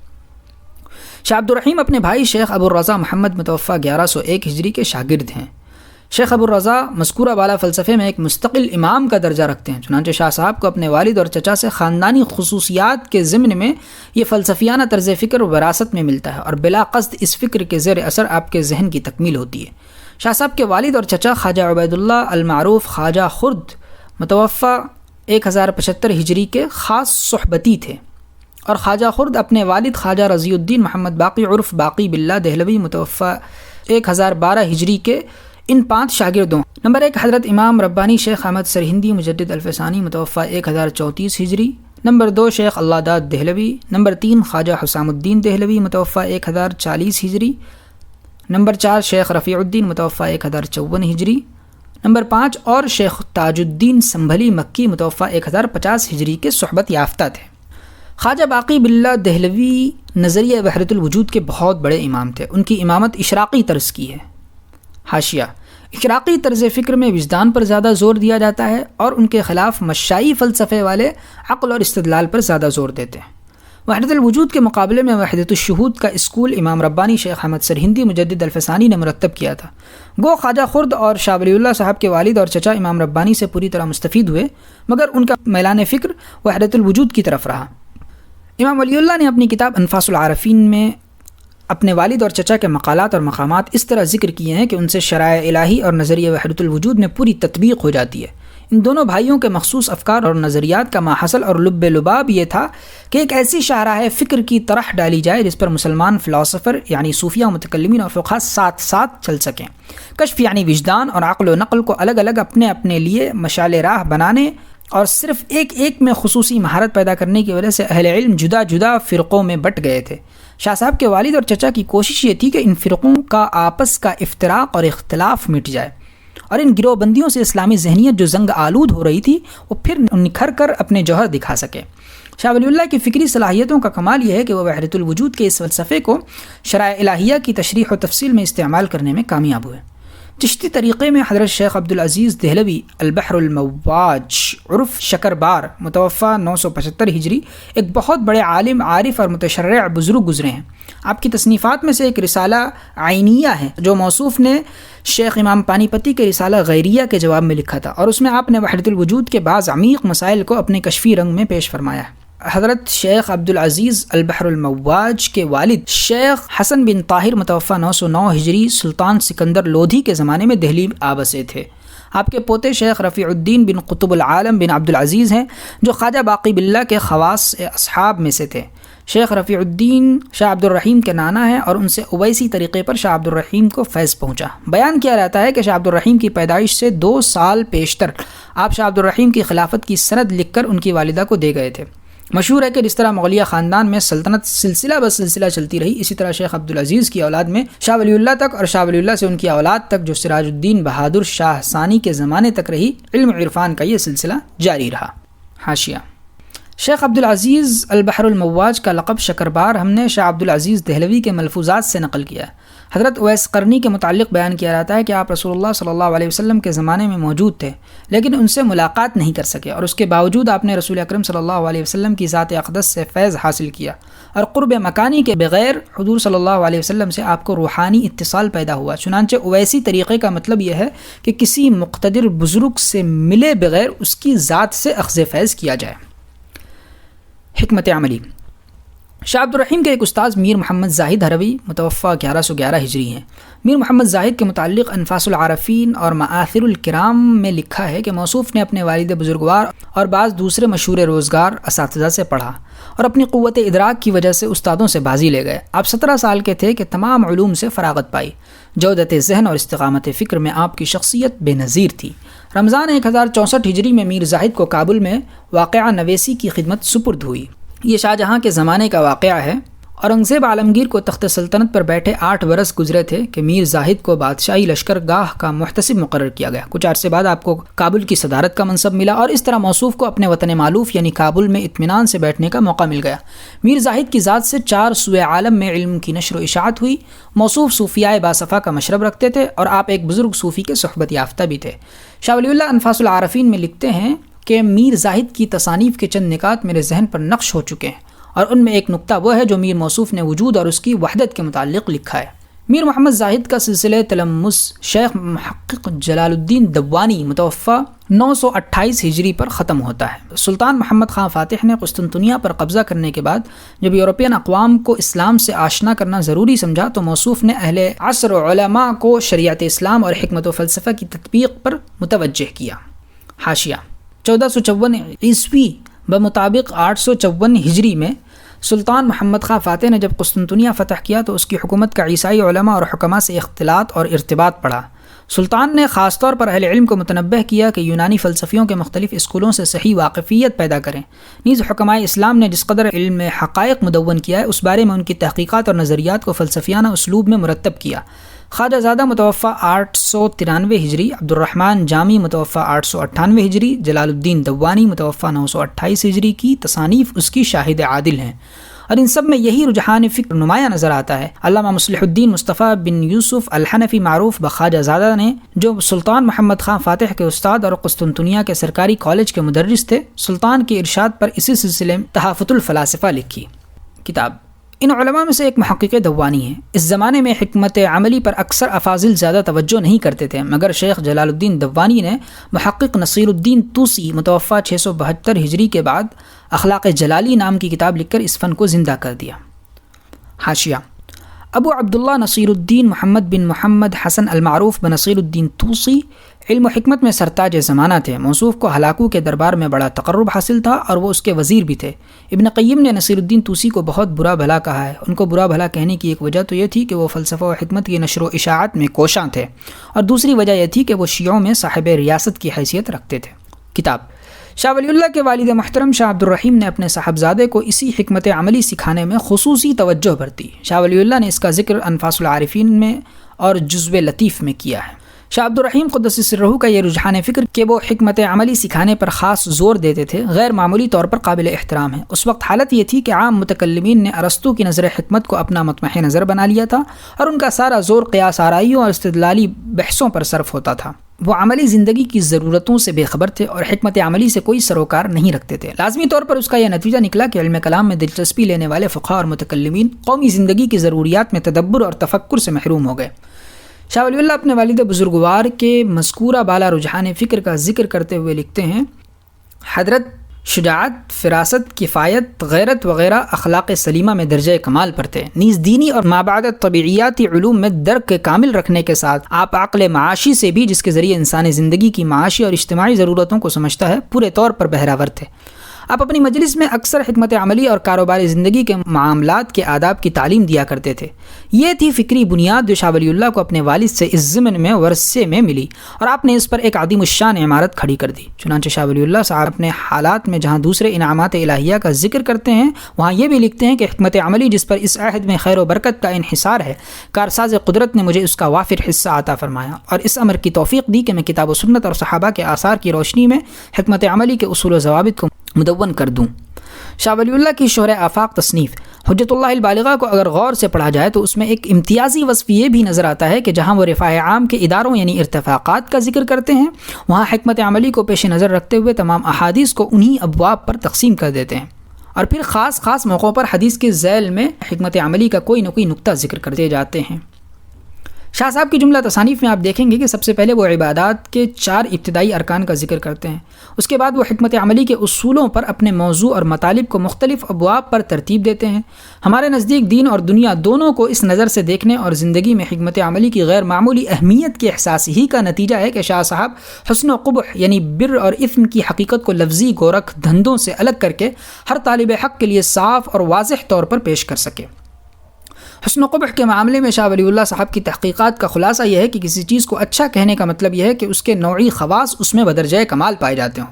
Speaker 1: شاہ عبد الرحیم اپنے بھائی شیخ ابو الرضا محمد متوفی 1101 ہجری کے شاگرد ہیں۔ شیخ ابو الرضا مذکورہ بالا فلسفے میں ایک مستقل امام کا درجہ رکھتے ہیں، چنانچہ شاہ صاحب کو اپنے والد اور چچا سے خاندانی خصوصیات کے ضمن میں یہ فلسفیانہ طرز فکر وراثت میں ملتا ہے اور بلا قصد اس فکر کے زیر اثر آپ کے ذہن کی تکمیل ہوتی ہے۔ شاہ صاحب کے والد اور چچا خواجہ عبید اللہ المعروف خواجہ خرد متوفی 1075 ہجری کے خاص صحبتی تھے، اور خواجہ خرد اپنے والد خواجہ رضی الدین محمد باقی عرف باقی باللہ دہلوی متوفی 1012 ہجری کے ان 5 شاگردوں: نمبر 1 حضرت امام ربانی شیخ احمد سرہندی مجدد الفسانی متوفی 1034 ہجری، نمبر 2 شیخ اللہ داد دہلوی، نمبر 3 خواجہ حسام الدین دہلوی متوفی 1040 ہجری، نمبر 4 شیخ رفیع الدین متوفی 1054 ہجری، نمبر 5 اور شیخ تاج الدین سنبھلی مکی متوفی 1050 ہجری کے صحبت یافتہ تھے۔ خواجہ باقی باللہ دہلوی نظریہ وحدت الوجود کے بہت بڑے امام تھے۔ ان کی امامت اشراقی طرز کی ہے۔ حاشیہ: اشراقی طرز فکر میں وجدان پر زیادہ زور دیا جاتا ہے اور ان کے خلاف مشائی فلسفے والے عقل اور استدلال پر زیادہ زور دیتے ہیں۔ وحدت الوجود کے مقابلے میں وحدت الشہود کا اسکول امام ربانی شیخ احمد سرہندی مجدد الفسانی نے مرتب کیا تھا۔ گو خواجہ خرد اور شاہ ولی اللہ صاحب کے والد اور چچا امام ربانی سے پوری طرح مستفید ہوئے، مگر ان کا میلان فکر وحدت الوجود کی طرف رہا۔ امام ولی اللہ نے اپنی کتاب انفاس العارفین میں اپنے والد اور چچا کے مقالات اور مقامات اس طرح ذکر کیے ہیں کہ ان سے شرائع الہی اور نظریہ وحدت الوجود میں پوری تطبیق ہو جاتی ہے۔ ان دونوں بھائیوں کے مخصوص افکار اور نظریات کا ماحصل اور لب لباب یہ تھا کہ ایک ایسی شاہراہ فکر کی طرح ڈالی جائے جس پر مسلمان فلاسفر یعنی صوفیہ متکلمین اور فقہا ساتھ ساتھ چل سکیں۔ کشف یعنی وجدان اور عقل و نقل کو الگ الگ اپنے اپنے لیے مشعل راہ بنانے اور صرف ایک ایک میں خصوصی مہارت پیدا کرنے کی وجہ سے اہل علم جدا جدا فرقوں میں بٹ گئے تھے۔ شاہ صاحب کے والد اور چچا کی کوشش یہ تھی کہ ان فرقوں کا آپس کا افتراق اور اختلاف مٹ جائے اور ان گروہ بندیوں سے اسلامی ذہنیت جو زنگ آلود ہو رہی تھی وہ پھر نکھر کر اپنے جوہر دکھا سکے۔ شاہ ولی اللہ کی فکری صلاحیتوں کا کمال یہ ہے کہ وہ وحدت الوجود کے اس فلسفے کو شرائع الہیہ کی تشریح و تفصیل میں استعمال کرنے میں کامیاب ہوئے۔ چشتی طریقے میں حضرت شیخ عبدالعزیز دہلوی البحر المواج عرف شکربار متوفہ 975 ہجری ایک بہت بڑے عالم، عارف اور متشرع بزرگ گزرے ہیں۔ آپ کی تصنیفات میں سے ایک رسالہ عینیہ ہے جو موصوف نے شیخ امام پانی پتی کے رسالہ غیریہ کے جواب میں لکھا تھا، اور اس میں آپ نے وحدت الوجود کے بعض عمیق مسائل کو اپنے کشفی رنگ میں پیش فرمایا ہے۔ حضرت شیخ عبدالعزیز البحر المواج کے والد شیخ حسن بن طاہر متوفہ 909 ہجری سلطان سکندر لودھی کے زمانے میں دہلی آبسے تھے۔ آپ کے پوتے شیخ رفیع الدین بن قطب العالم بن عبدالعزیز ہیں جو خواجہ باقی باللہ کے خواص اصحاب میں سے تھے۔ شیخ رفیع الدین شاہ عبد الرحیم کے نانا ہیں اور ان سے اویسی طریقے پر شاہ عبد الرحیم کو فیض پہنچا۔ بیان کیا رہتا ہے کہ شاہ عبد الرحیم کی پیدائش سے 2 سال پیشتر آپ شاہ عبد الرحیم کی خلافت کی سند لکھ کر ان کی والدہ کو دے گئے تھے۔ مشہور ہے کہ جس طرح مغلیہ خاندان میں سلطنت سلسلہ بہ سلسلہ چلتی رہی، اسی طرح شیخ عبدالعزیز کی اولاد میں شاہ ولی اللہ تک، اور شاہ ولی اللہ سے ان کی اولاد تک جو سراج الدین بہادر شاہ ثانی کے زمانے تک رہی، علم عرفان کا یہ سلسلہ جاری رہا۔ حاشیہ: شیخ عبدالعزیز البحر المواج کا لقب شکربار ہم نے شاہ عبدالعزیز دہلوی کے ملفوظات سے نقل کیا ہے۔ حضرت اویس قرنی کے متعلق بیان کیا جاتا ہے کہ آپ رسول اللہ صلی اللہ علیہ وسلم کے زمانے میں موجود تھے، لیکن ان سے ملاقات نہیں کر سکے، اور اس کے باوجود آپ نے رسول اکرم صلی اللہ علیہ وسلم کی ذات اقدس سے فیض حاصل کیا، اور قرب مکانی کے بغیر حضور صلی اللہ علیہ وسلم سے آپ کو روحانی اتصال پیدا ہوا۔ چنانچہ اویسی طریقے کا مطلب یہ ہے کہ کسی مقتدر بزرگ سے ملے بغیر اس کی ذات سے اخذ فیض کیا جائے۔ حکمت عملی: شاہ عبد الرحیم کے ایک استاذ میر محمد زاہد ہروی متوفہ 1111 ہجری ہیں۔ میر محمد زاہد کے متعلق انفاس العارفین اور مآثر الکرام میں لکھا ہے کہ موصوف نے اپنے والد بزرگوار اور بعض دوسرے مشہور روزگار اساتذہ سے پڑھا اور اپنی قوت ادراک کی وجہ سے استادوں سے بازی لے گئے۔ آپ 17 سال کے تھے کہ تمام علوم سے فراغت پائی۔ جودت ذہن اور استقامت فکر میں آپ کی شخصیت بے نظیر تھی۔ رمضان 1064 ہجری میں میر زاہد کو کابل میں واقعہ نویسی کی خدمت سپرد ہوئی۔ یہ شاہ جہاں کے زمانے کا واقعہ ہے۔ اورنگزیب عالمگیر کو تخت سلطنت پر بیٹھے 8 برس گزرے تھے کہ میر زاہد کو بادشاہی لشکر گاہ کا محتسب مقرر کیا گیا۔ کچھ عرصے بعد آپ کو کابل کی صدارت کا منصب ملا، اور اس طرح موصوف کو اپنے وطن مالوف یعنی کابل میں اطمینان سے بیٹھنے کا موقع مل گیا۔ میر زاہد کی ذات سے 4 سوئے عالم میں علم کی نشر و اشاعت ہوئی۔ موصوف صوفیائے باصفا کا مشرب رکھتے تھے، اور آپ ایک بزرگ صوفی کے صحبت یافتہ بھی تھے۔ شاہ ولی اللہ انفاس العارفین میں لکھتے ہیں کہ میر زاہد کی تصانیف کے چند نکات میرے ذہن پر نقش ہو چکے ہیں، اور ان میں ایک نقطہ وہ ہے جو میر موصوف نے وجود اور اس کی وحدت کے متعلق لکھا ہے۔ میر محمد زاہد کا سلسلہ تلمس شیخ محقق جلال الدین دوانی متوفہ 928 ہجری پر ختم ہوتا ہے۔ سلطان محمد خان فاتح نے قسطنطنیہ پر قبضہ کرنے کے بعد جب یورپین اقوام کو اسلام سے آشنا کرنا ضروری سمجھا تو موصوف نے اہل عصر علماء کو شریعت اسلام اور حکمت و فلسفہ کی تطبیق پر متوجہ کیا۔ حاشیہ: 1454 عیسوی بمطابق 854 ہجری میں سلطان محمد خان فاتح نے جب قسطنطنیہ فتح کیا تو اس کی حکومت کا عیسائی علماء اور حکماء سے اختلاط اور ارتباط پڑا۔ سلطان نے خاص طور پر اہل علم کو متنبہ کیا کہ یونانی فلسفیوں کے مختلف اسکولوں سے صحیح واقفیت پیدا کریں۔ نیز حکمائے اسلام نے جس قدر علم حقائق مدون کیا ہے اس بارے میں ان کی تحقیقات اور نظریات کو فلسفیانہ اسلوب میں مرتب کیا۔ خواجہ زادہ متوفہ 893 ہجری، عبد الرحمن جامی متوفہ 898 ہجری، جلال الدین دوانی متوفہ 928 ہجری کی تصانیف اس کی شاہد عادل ہیں، اور ان سب میں یہی رجحان فکر نمایاں نظر آتا ہے۔ علامہ مصلح الدین مصطفیٰ بن یوسف الحنفی معروف بخواجہ زادہ نے جو سلطان محمد خان فاتح کے استاد اور قسطنطنیہ کے سرکاری کالج کے مدرس تھے، سلطان کے ارشاد پر اسی سلسلے میں تحافت الفلاسفہ لکھی کتاب۔ ان علماء میں سے ایک محقق دوانی ہیں۔ اس زمانے میں حکمت عملی پر اکثر افاضل زیادہ توجہ نہیں کرتے تھے، مگر شیخ جلال الدین دوانی نے محقق نصیر الدین طوسی متوفہ 672 ہجری کے بعد اخلاق جلالی نام کی کتاب لکھ کر اس فن کو زندہ کر دیا۔ حاشیہ: ابو عبداللہ نصیر الدین محمد بن محمد حسن المعروف بنصیر الدین طوسی علم و حکمت میں سرتاج زمانہ تھے۔ موصوف کو ہلاکو کے دربار میں بڑا تقرب حاصل تھا اور وہ اس کے وزیر بھی تھے۔ ابن قیم نے نصیر الدین طوسی کو بہت برا بھلا کہا ہے۔ ان کو برا بھلا کہنے کی ایک وجہ تو یہ تھی کہ وہ فلسفہ و حکمت کی نشر و اشاعت میں کوشاں تھے، اور دوسری وجہ یہ تھی کہ وہ شیعوں میں صاحب ریاست کی حیثیت رکھتے تھے۔ کتاب۔ شاہ ولی اللہ کے والد محترم شاہ عبد الرحیم نے اپنے صاحبزادے کو اسی حکمت عملی سکھانے میں خصوصی توجہ برتی۔ شاہ ولی اللہ نے اس کا ذکر انفاس العارفین میں اور جزو لطیف میں کیا ہے۔ شاہ عبد الرحیم قدس سرہ کا یہ رجحان فکر کہ وہ حکمت عملی سکھانے پر خاص زور دیتے تھے غیر معمولی طور پر قابل احترام ہے۔ اس وقت حالت یہ تھی کہ عام متکلمین نے ارسطو کی نظر حکمت کو اپنا مطمح نظر بنا لیا تھا اور ان کا سارا زور قیاس آرائیوں اور استدلالی بحثوں پر صرف ہوتا تھا۔ وہ عملی زندگی کی ضرورتوں سے بے خبر تھے اور حکمت عملی سے کوئی سروکار نہیں رکھتے تھے۔ لازمی طور پر اس کا یہ نتیجہ نکلا کہ علم کلام میں دلچسپی لینے والے فقہاء اور متکلمین قومی زندگی کی ضروریات میں تدبر اور تفکر سے محروم ہو گئے۔ شاہ ولی اللہ اپنے والد بزرگوار کے مذکورہ بالا رجحان فکر کا ذکر کرتے ہوئے لکھتے ہیں، حضرت شجاعت، فراست، کفایت، غیرت وغیرہ اخلاق سلیمہ میں درجہ کمال پر تھے۔ نیز دینی اور مابعد طبیعیاتی علوم میں درک کامل رکھنے کے ساتھ آپ عقل معاشی سے بھی، جس کے ذریعے انسانی زندگی کی معاشی اور اجتماعی ضرورتوں کو سمجھتا ہے، پورے طور پر بہراور تھے۔ آپ اپنی مجلس میں اکثر حکمت عملی اور کاروباری زندگی کے معاملات کے آداب کی تعلیم دیا کرتے تھے۔ یہ تھی فکری بنیاد جو شاہ ولی اللہ کو اپنے والد سے اس ضمن میں ورثے میں ملی اور آپ نے اس پر ایک عظیم الشان عمارت کھڑی کر دی۔ چنانچہ شاہ ولی اللہ صاحب اپنے حالات میں جہاں دوسرے انعامات الہیہ کا ذکر کرتے ہیں، وہاں یہ بھی لکھتے ہیں کہ حکمت عملی جس پر اس عہد میں خیر و برکت کا انحصار ہے، کارساز قدرت نے مجھے اس کا وافر حصہ عطا فرمایا اور اس امر کی توفیق دی کہ میں کتاب و سنت اور صحابہ کے آثار کی روشنی میں حکمت عملی کے اصول و ضوابط کو مدون کر دوں۔ شاہ ولی اللہ کی شرح آفاق تصنیف حجت اللہ البالغہ کو اگر غور سے پڑھا جائے تو اس میں ایک امتیازی وصف یہ بھی نظر آتا ہے کہ جہاں وہ رفاع عام کے اداروں یعنی ارتفاقات کا ذکر کرتے ہیں، وہاں حکمت عملی کو پیش نظر رکھتے ہوئے تمام احادیث کو انہی ابواب پر تقسیم کر دیتے ہیں اور پھر خاص موقعوں پر حدیث کے ذیل میں حکمت عملی کا کوئی نہ کوئی نقطہ ذکر کرتے جاتے ہیں۔ شاہ صاحب کی جملہ تصانیف میں آپ دیکھیں گے کہ سب سے پہلے وہ عبادات کے 4 ابتدائی ارکان کا ذکر کرتے ہیں، اس کے بعد وہ حکمت عملی کے اصولوں پر اپنے موضوع اور مطالب کو مختلف ابواب پر ترتیب دیتے ہیں۔ ہمارے نزدیک دین اور دنیا دونوں کو اس نظر سے دیکھنے اور زندگی میں حکمت عملی کی غیر معمولی اہمیت کے احساس ہی کا نتیجہ ہے کہ شاہ صاحب حسن و قبح یعنی بر اور اثم کی حقیقت کو لفظی گورکھ دھندوں سے الگ کر کے ہر طالب حق کے لیے صاف اور واضح طور پر پیش کر سکے۔ حسن و قبح کے معاملے میں شاہ ولی اللہ صاحب کی تحقیقات کا خلاصہ یہ ہے کہ کسی چیز کو اچھا کہنے کا مطلب یہ ہے کہ اس کے نوعی خواص اس میں بدرجہ کمال پائے جاتے ہوں۔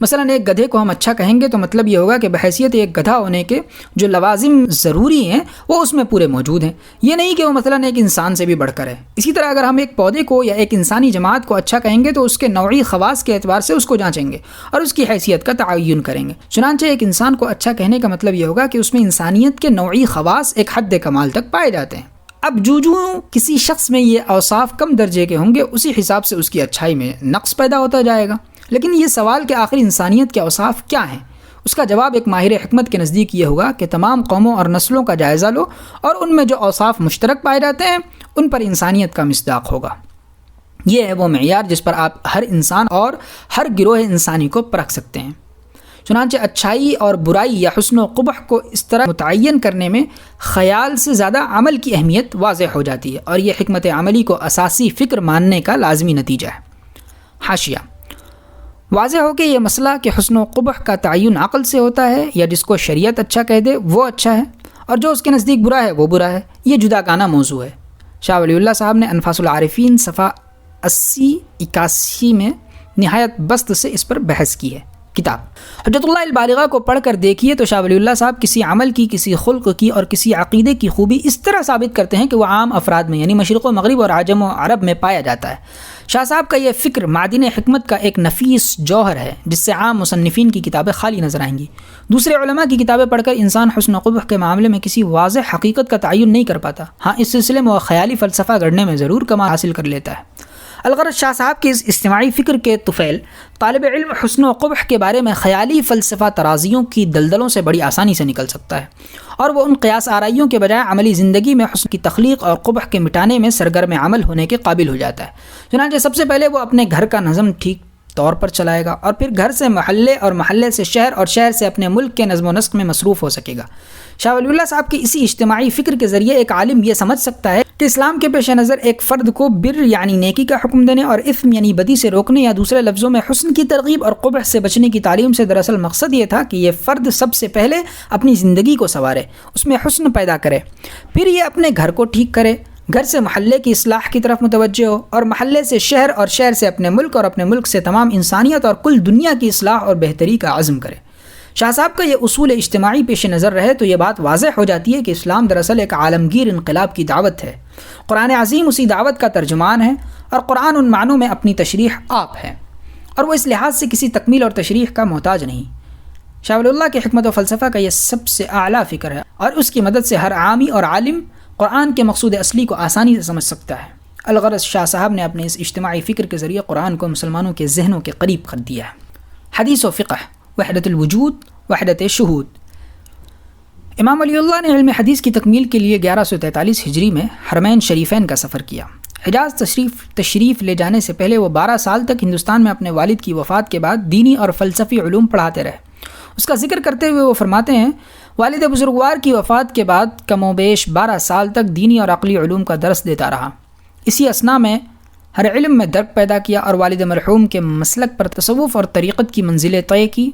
Speaker 1: مثلا ایک گدھے کو ہم اچھا کہیں گے تو مطلب یہ ہوگا کہ بحیثیت ایک گدھا ہونے کے جو لوازم ضروری ہیں وہ اس میں پورے موجود ہیں، یہ نہیں کہ وہ مثلا ایک انسان سے بھی بڑھ کر ہے۔ اسی طرح اگر ہم ایک پودے کو یا ایک انسانی جماعت کو اچھا کہیں گے تو اس کے نوعی خواص کے اعتبار سے اس کو جانچیں گے اور اس کی حیثیت کا تعین کریں گے۔ چنانچہ ایک انسان کو اچھا کہنے کا مطلب یہ ہوگا کہ اس میں انسانیت کے نوعی خواص ایک حد کمال تک پائے جاتے ہیں۔ اب جو کسی شخص میں یہ اوصاف کم درجے کے ہوں گے اسی حساب سے اس کی اچھائی میں نقص پیدا ہوتا جائے گا۔ لیکن یہ سوال کہ آخر انسانیت کے اوصاف کیا ہیں، اس کا جواب ایک ماہر حکمت کے نزدیک یہ ہوگا کہ تمام قوموں اور نسلوں کا جائزہ لو اور ان میں جو اوصاف مشترک پائے جاتے ہیں ان پر انسانیت کا مصداق ہوگا۔ یہ ہے وہ معیار جس پر آپ ہر انسان اور ہر گروہ انسانی کو پرکھ سکتے ہیں۔ چنانچہ اچھائی اور برائی یا حسن و قبح کو اس طرح متعین کرنے میں خیال سے زیادہ عمل کی اہمیت واضح ہو جاتی ہے اور یہ حکمت عملی کو اساسی فکر ماننے کا لازمی نتیجہ ہے۔ حاشیہ: واضح ہو کہ یہ مسئلہ کہ حسن و قبح کا تعین عقل سے ہوتا ہے یا جس کو شریعت اچھا کہہ دے وہ اچھا ہے اور جو اس کے نزدیک برا ہے وہ برا ہے، یہ جداگانہ موضوع ہے۔ شاہ ولی اللہ صاحب نے انفاس العارفین صفحہ 80-81 میں نہایت بسط سے اس پر بحث کی ہے۔ کتاب حجت اللہ البالغہ کو پڑھ کر دیکھیے تو شاہ ولی اللہ صاحب کسی عمل کی، کسی خلق کی اور کسی عقیدے کی خوبی اس طرح ثابت کرتے ہیں کہ وہ عام افراد میں یعنی مشرق و مغرب اور عجم و عرب میں پایا جاتا ہے۔ شاہ صاحب کا یہ فکر معدن حکمت کا ایک نفیس جوہر ہے جس سے عام مصنفین کی کتابیں خالی نظر آئیں گی۔ دوسرے علماء کی کتابیں پڑھ کر انسان حسن و قبح کے معاملے میں کسی واضح حقیقت کا تعین نہیں کر پاتا، ہاں اس سلسلے میں وہ خیالی فلسفہ گڑھنے میں ضرور کمال حاصل کر لیتا ہے۔ الغرض شاہ صاحب کے اس اجتماعی فکر کے طفیل طالب علم حسن و قبح کے بارے میں خیالی فلسفہ ترازیوں کی دلدلوں سے بڑی آسانی سے نکل سکتا ہے اور وہ ان قیاس آرائیوں کے بجائے عملی زندگی میں حسن کی تخلیق اور قبح کے مٹانے میں سرگرم عمل ہونے کے قابل ہو جاتا ہے۔ چنانچہ سب سے پہلے وہ اپنے گھر کا نظم ٹھیک طور پر چلائے گا اور پھر گھر سے محلے اور محلے سے شہر اور شہر سے اپنے ملک کے نظم و نسق میں مصروف ہو سکے گا۔ شاہ ولی اللہ صاحب کی اسی اجتماعی فکر کے ذریعے ایک عالم یہ سمجھ سکتا ہے کہ اسلام کے پیش نظر ایک فرد کو بر یعنی نیکی کا حکم دینے اور اثم یعنی بدی سے روکنے یا دوسرے لفظوں میں حسن کی ترغیب اور قبح سے بچنے کی تعلیم سے دراصل مقصد یہ تھا کہ یہ فرد سب سے پہلے اپنی زندگی کو سنوارے، اس میں حسن پیدا کرے، پھر یہ اپنے گھر کو ٹھیک کرے، گھر سے محلے کی اصلاح کی طرف متوجہ ہو اور محلے سے شہر اور شہر سے اپنے ملک اور اپنے ملک سے تمام انسانیت اور کل دنیا کی اصلاح اور بہتری کا عزم کرے۔ شاہ صاحب کا یہ اصول اجتماعی پیش نظر رہے تو یہ بات واضح ہو جاتی ہے کہ اسلام دراصل ایک عالمگیر انقلاب کی دعوت ہے۔ قرآن عظیم اسی دعوت کا ترجمان ہے اور قرآن ان معنوں میں اپنی تشریح آپ ہے، اور وہ اس لحاظ سے کسی تکمیل اور تشریح کا محتاج نہیں۔ شاہ ولی اللہ کی حکمت و فلسفہ کا یہ سب سے اعلیٰ فکر ہے، اور اس کی مدد سے ہر عامی اور عالم قرآن کے مقصود اصلی کو آسانی سے سمجھ سکتا ہے۔ الغرض شاہ صاحب نے اپنے اس اجتماعی فکر کے ذریعے قرآن کو مسلمانوں کے ذہنوں کے قریب کر دیا ہے۔ حدیث و فقہ، وحدت الوجود، وحدت شہود۔ امام ولی اللہ نے علم حدیث کی تکمیل کے لیے 1143 ہجری میں حرمین شریفین کا سفر کیا۔ حجاز تشریف لے جانے سے پہلے وہ 12 سال تک ہندوستان میں اپنے والد کی وفات کے بعد دینی اور فلسفی علوم پڑھاتے رہے۔ اس کا ذکر کرتے ہوئے وہ فرماتے ہیں، والد بزرگوار کی وفات کے بعد کم و بیش 12 سال تک دینی اور عقلی علوم کا درس دیتا رہا۔ اسی اثناء میں ہر علم میں درک پیدا کیا اور والد مرحوم کے مسلک پر تصوف اور طریقت کی منزلیں طے کی۔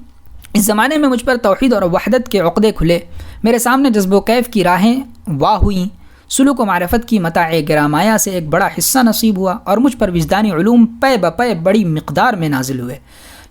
Speaker 1: اس زمانے میں مجھ پر توحید اور وحدت کے عقدے کھلے، میرے سامنے جذب و کیف کی راہیں واہ ہوئیں، سلوک و معرفت کی متاع گرامایا سے ایک بڑا حصہ نصیب ہوا، اور مجھ پر وجدانی علوم پے بپے بڑی مقدار میں نازل ہوئے۔